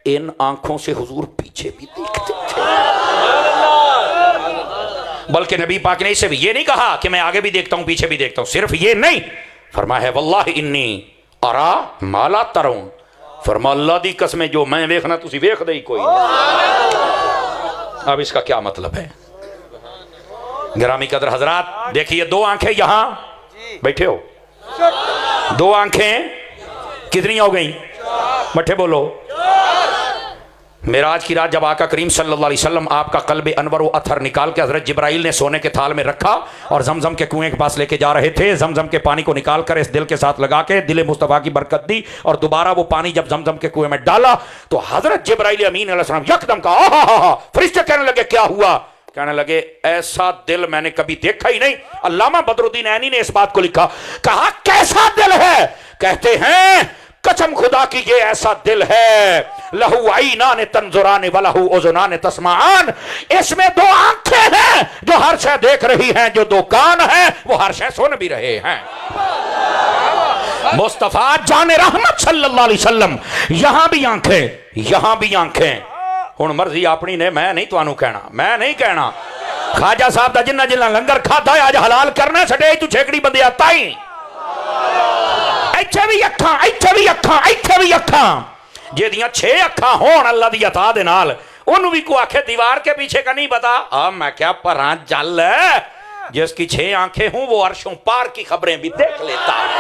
इन आंखों से हुजूर पीछे भी देखते थे। बल्कि नबी पाक ने इससे भी ये नहीं कहा कि मैं आगे भी देखता हूं पीछे भी देखता हूं सिर्फ ये नहीं फरमाया है वल्लाहि इन्नी अरा माला तरून फरमा अल्लाह दी कसम जो मैं देखना तुसी वेख दे ही कोई नहीं। अब इसका क्या मतलब है गिरामी कदर हजरात देखिए दो आंखें यहां बैठे हो दो आंखें कितनी हो गई मठे बोलो। मेराज की रात जब आका करीम सल्लल्लाहु अलैहि वसल्लम आपका कल्बे अनवर व अथर निकाल के हजरत जिब्राइल ने सोने के थाल में रखा और जमजम के कुएं के पास लेके जा रहे थे जमजम के पानी को निकाल कर इस दिल के साथ लगा के दिल मुस्तफा की बरकत दी और दोबारा वो पानी जब जमजम के कुएं में डाला तो हजरत जिब्राइल अमीन अलैहिस्सलाम यकदम कहा आहा फरिश्ते कहने लगे क्या हुआ कहने लगे ऐसा दिल मैंने कभी देखा ही नहीं। अल्लामा बदरुद्दीन ऐनी ने इस बात को लिखा कहा कैसा दिल है कहते हैं कसम खुदा की ये ऐसा दिल है लहू आईना ने तंजुरान वलहू उज़ुना ने तस्माआन इसमें दो आंखें हैं जो हर शय देख रही हैं जो दो कान हैं वो हर शय सुन भी रहे हैं। मुस्तफा जाने रहमत सल्लल्लाहु अलैहि वसल्लम यहां भी आंखें हुण मर्जी अपनी ने मैं नहीं तुहानू कहना मैं नहीं कहना ख्वाजा साहब दा जिन्ना जिन्ना लंगर खाता है आज हलाल करना छड़े तू छेकड़ी बंदे आता ही ਇੱਥੇ ਵੀ ਅੱਖਾਂ ਇੱਥੇ ਵੀ ਅੱਖਾਂ ਇੱਥੇ ਵੀ ਅੱਖਾਂ ਜਿਹਦੀਆਂ 6 ਅੱਖਾਂ ਹੋਣ ਅੱਲਾ ਦੀ ਅਤਾ ਦੇ ਨਾਲ ਉਹਨੂੰ भी को आखे दीवार के पीछे का नहीं पता मैं क्या परा जल जिसकी 6 आंखें हूं वो अर्शों पार की खबरें भी देख लेता है।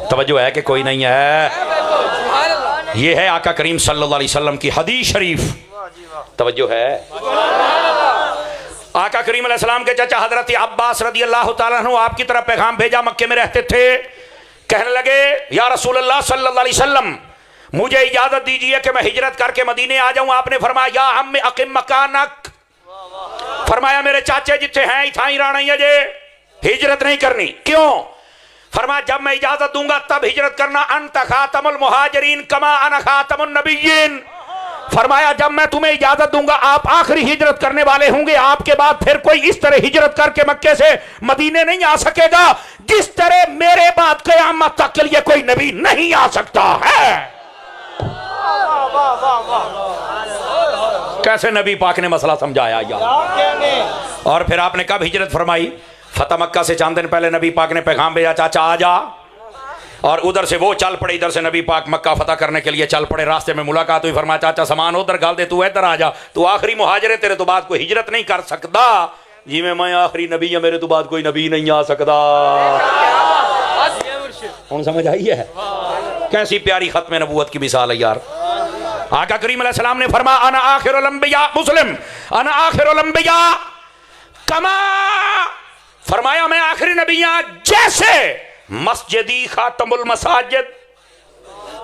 तवज्जो है कि कोई नहीं है? ये है आका करीम सल्लल्लाहु अलैहि वसल्लम की हदीस शरीफ। तवज्जो है? आका करीम अलैहिस्सलाम के चाचा हजरत अब्बास रदी अल्लाह ताला अन्हु आपकी तरफ पैगाम भेजा, मक्के में रहते थे। कहने लगे या रसूल अल्लाह सल्लल्लाहु अलैहि वसल्लम, मुझे इजाजत दीजिए कि मैं हिजरत करके मदीने आ जाऊं। आपने फरमाया या अम्मे अकिम मकानक, फरमाया मेरे चाचे जिथे हैं इथा ही रहना है, जे हिजरत नहीं करनी। क्यों? फरमाया जब मैं इजाजत दूंगा तब हिजरत करना। अंत खातमुल मुहाजिरीन कमा अना खातमुन नबिय्यीन, फरमाया जब मैं तुम्हें इजाजत दूंगा आप आखिरी हिजरत करने वाले होंगे। आपके बाद फिर कोई इस तरह हिजरत करके मक्के से मदीने नहीं आ सकेगा जिस तरह मेरे बाद क़यामत तक के लिए कोई नबी नहीं आ सकता है। कैसे नबी पाक ने मसला समझाया यार। और फिर आपने कब हिजरत फरमाई? फतह मक्का से चांद दिन पहले नबी पाक ने पैगाम भेजा, चाचा आ जा। और उधर से वो चल पड़े, इधर से नबी पाक मक्का फतह करने के लिए चल पड़े। रास्ते में मुलाकात हुई, फरमाया चाचा सामान उधर गाल दे, तू इधर आ जा, तू आखिरी मुहाजिर है, तेरे तो बाद कोई हिजरत नहीं कर सकता। जी मैं आखिरी नबी है, मेरे तो बाद कोई नबी नहीं आ सकता। कौन समझ आई है? कैसी प्यारी खत्म नबूवत की मिसाल है यार। आका करीम अलैहिस्सलाम ने फरमाया अना आखिरुल अंबिया, मुस्लिम अना आखिरुल अंबिया कमा, फरमाया मैं आखिरी नबी हूं जैसे मस्जिदी खातमुल मसाजिद,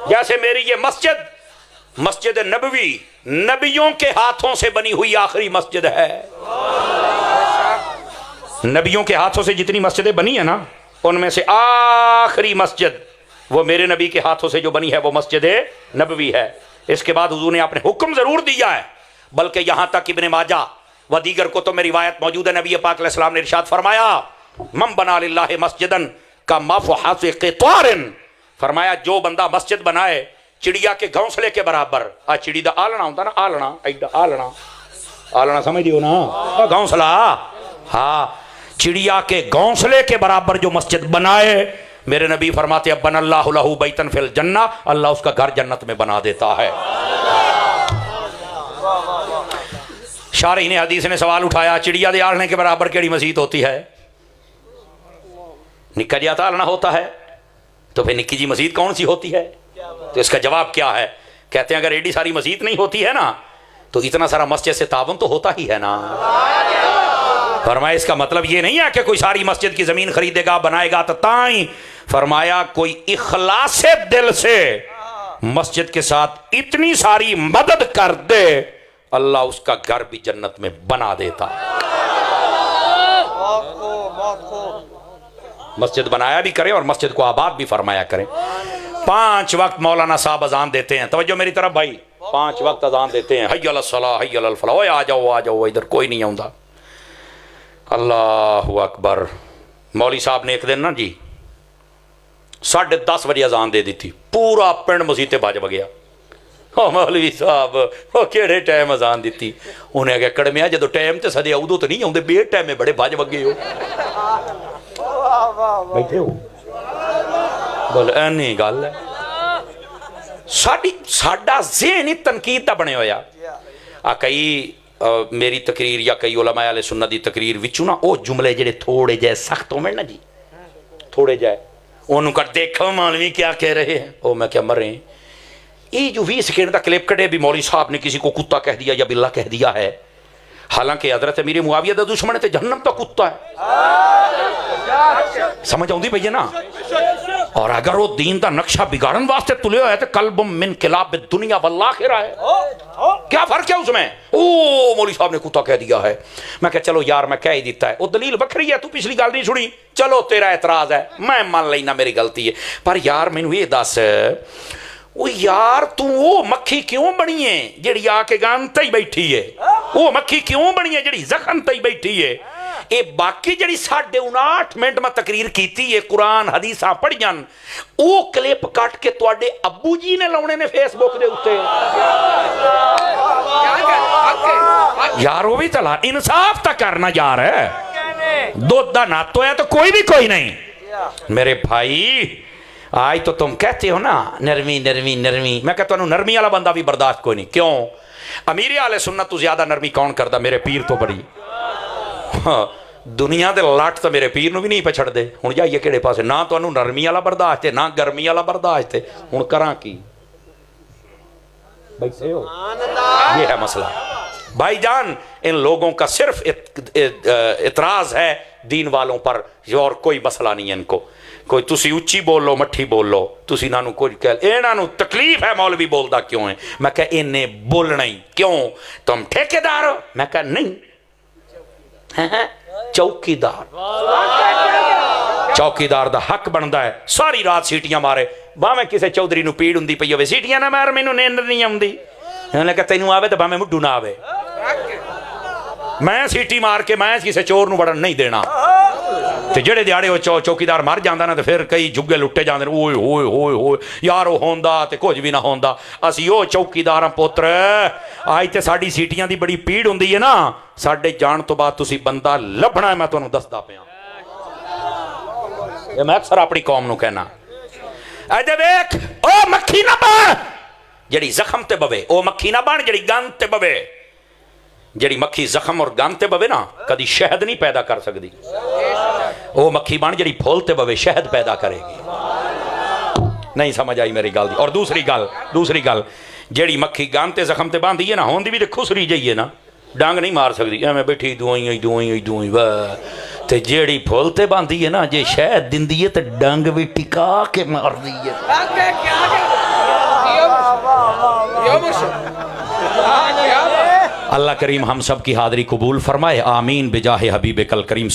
जैसे मेरी ये मस्जिद मस्जिद नबवी नबियों के हाथों से बनी हुई आखिरी मस्जिद है। नबियों के हाथों से जितनी मस्जिदें बनी है ना, उनमें से आखिरी मस्जिद वो मेरे नबी के हाथों से जो बनी है वो मस्जिद नबवी है। इसके बाद हुजूर ने आपने हुक्म जरूर दिया है, बल्कि यहां तक इब्ने माजा व दीगर को तो मेरी रिवायत मौजूद है, नबी पाक अलैहि सलाम ने इरशाद फरमाया मम बना लिल्लाहि मस्जिदन का माफ़हाज़ क़ितारिन, फरमाया जो बंदा मस्जिद बनाए चिड़िया के घोंसले के बराबर। आ चिड़ी दा आलना होता ना, आलना एडा आलना, आलना समझ दियो ना, घोंसला। हाँ, चिड़िया के घोंसले के बराबर जो मस्जिद बनाए, मेरे नबी फरमाते अब बनल्लाहु लहू बैतन फिल जन्ना, अल्लाह उसका घर जन्नत में बना देता है। शारहीन हदीस ने सवाल उठाया चिड़िया दे आलने के बराबर केड़ी मस्जिद होती है? निक्का जिहा आलना होता है, तो फिर निक्की जी मस्जिद कौन सी होती है? तो इसका जवाब क्या है? कहते हैं अगर एडी सारी मस्जिद नहीं होती है ना, तो इतना सारा मस्जिद से तावन तो होता ही है ना। फरमाया इसका मतलब ये नहीं है कि कोई सारी मस्जिद की जमीन खरीदेगा बनाएगा तो ताई, फरमाया कोई इखलासे दिल से मस्जिद के साथ इतनी सारी मदद कर दे, अल्लाह उसका घर भी जन्नत में बना देता। मस्जिद बनाया भी करें और मस्जिद को आबाद भी फरमाया करें। 5 वक्त मौलाना साहब अजान देते हैं, तवज्जो मेरी तरफ भाई, 5 वक्त अजान देते हैं, हय्य अलस सलाह हय्य अलल फलाह, ओए आ जाओ इधर, कोई नहीं आऊंगा। अल्लाहु अकबर। मौली साहब ने एक दिन ना जी 10:30 बजे अजान दे दी थी, पूरा पिंड मसीते बज गया। मौलवी साहब वो केड़े टाइम अजान दी? उन्हें आख्या कड़मिया जो टाइम तो सदे उदो तो नहीं आते, बे टाइमे बड़े बज वगे हो, बैठे हो बोल ऐनी गल है। साडा ज़हन ही तनकीद का बने होया। कई मेरी तकरीर या कई उलमा अहले सुन्नत दी तकरीर विचों ना वो जुमले जेडे थोड़े जे सख्त होवे ना जी, थोड़े जे उन्होंने कर देखो मौलवी क्या कह रहे हैं, ओ मैं क्या मरे। ये जो 20 सेकंड का क्लिप कटे भी मौलवी साहब ने किसी को कुत्ता कह दिया या बिल्ला कह दिया है, हालांकि हजरत अमीर मुआविया दा दुश्मन है, जहन्नम तो कुत्ता है। समझ आउंदी पई है ना। और अगर वो दीन का नक्शा बिगाड़न वास्ते तुले है तो कल्ब मिन किलाब दुनिया वल आखिरा है। क्या फर्क है उसमें? ओ मौलवी साहब ने कुत्ता कह दिया है, मैं कह चलो यार मैं कह ही दिता है, वो दलील बखरी है, तू पिछली गल नहीं सुनी, चलो तेरा एतराज है मैं मान लेना मेरी गलती है, पर यार मैनू ये दस ओ यार तू वो मक्खी क्यों बनी है जिहड़ी आके गन ते बैठी है? वो मक्खी क्यों बनी है जिहड़ी जख्म ते बैठी है? ये बाकी जिहड़ी 59.5 मिनट में तकरीर कीती है, कुरान हदीसां पढ़ियां, वो क्लिप कट के तुहाडे अब्बू जी ने लाउणे ने फेसबुक दे उत्ते। यार वो भी चला इंसाफ तक करना यार है, दुध दा नात होया तो कोई भी कोई नहीं। मेरे भाई आज तो तुम कहते हो ना नरमी नरमी नरमी, मैं कहता हूं नरमी वाला बंदा भी बर्दाश्त कोई नहीं। क्यों? अमीर आले सुन्नत तो ज्यादा नरमी कौन करता? मेरे पीर तो बड़ी। हाँ, दुनिया के लट तो मेरे पीर नूं भी नहीं पछड़ते। हुण जाइए किहड़े पासे, ना तुहानूं नरमी वाला बर्दाश्त है ना गर्मी वाला बर्दाश्त है। हुण करां की? बैठे हो, ये है मसला भाईजान। इन लोगों का सिर्फ इतराज है दीन वालों पर, और कोई मसला नहीं है इनको। कोई तुसी उच्ची बोलो मट्ठी बोलो, तुसी इन्हां कुछ कह, इन्हां तकलीफ है मौलवी बोलदा क्यों है? मैं कह इन्हें बोलना ही क्यों, तुम ठेकेदार हो? मैं कह नहीं, चौकीदार। चौकीदार दा हक बनता है सारी रात सीटियां मारे, भावें किसी चौधरी नूं पीड़ हुंदी पई होवे, सीटियां ना मार, मैनूं नींद नहीं आउंदी। उन्हें कहा तैनूं आवे तो भावें मुड्डू ना आवे, मैं सीटी मार के मैं किसी चोर नूं वड़न नहीं देना। ते जेड़े दिहाड़े चौकीदार मर जांदा ना, तो फिर कई जुगे लुट्टे जांदे ने, ओए होए होए होए यार वो होंदा ते कुछ भी ना होंदा। असी ओ चौकीदार हां पुत्र, अज ते साडी सीटियां दी बड़ी पीड़ हुंदी है ना, साडे जाण तो बाद तुसी बंदा लभना है, मैं तुहानूं दसदा पिया। ये मैं अक्सर अपनी कौम नूं कहना, अजे वेख ओ मक्खी ना बन जड़ी जख्म ते बवे, ओ मक्खी ना बन जड़ी गंद ते बवे। जड़ी मक्खी जख्म और गंद ते बवे ना, कदी शहद नहीं पैदा कर सकती। ओ मक्खी बन जड़ी फुल ते बवे, शहद पैदा करेगी। नहीं समझ आई मेरी गल दी। और दूसरी गल जड़ी मक्खी गंद ते जख्म ते बांधी है ना, होंदी भी तो खुसरी जाइए ना, डंग नहीं मार सकती, एवं बैठी दुआई ते जेड़ी फुल ते बांधी है ना, जे शहद दिंदी है तो डंग भी टिका के मार दी है। अल्लाह करीम हम सब की हाज़री कबूल फरमाए, आमीन बिजाहे हबीब कल करीम।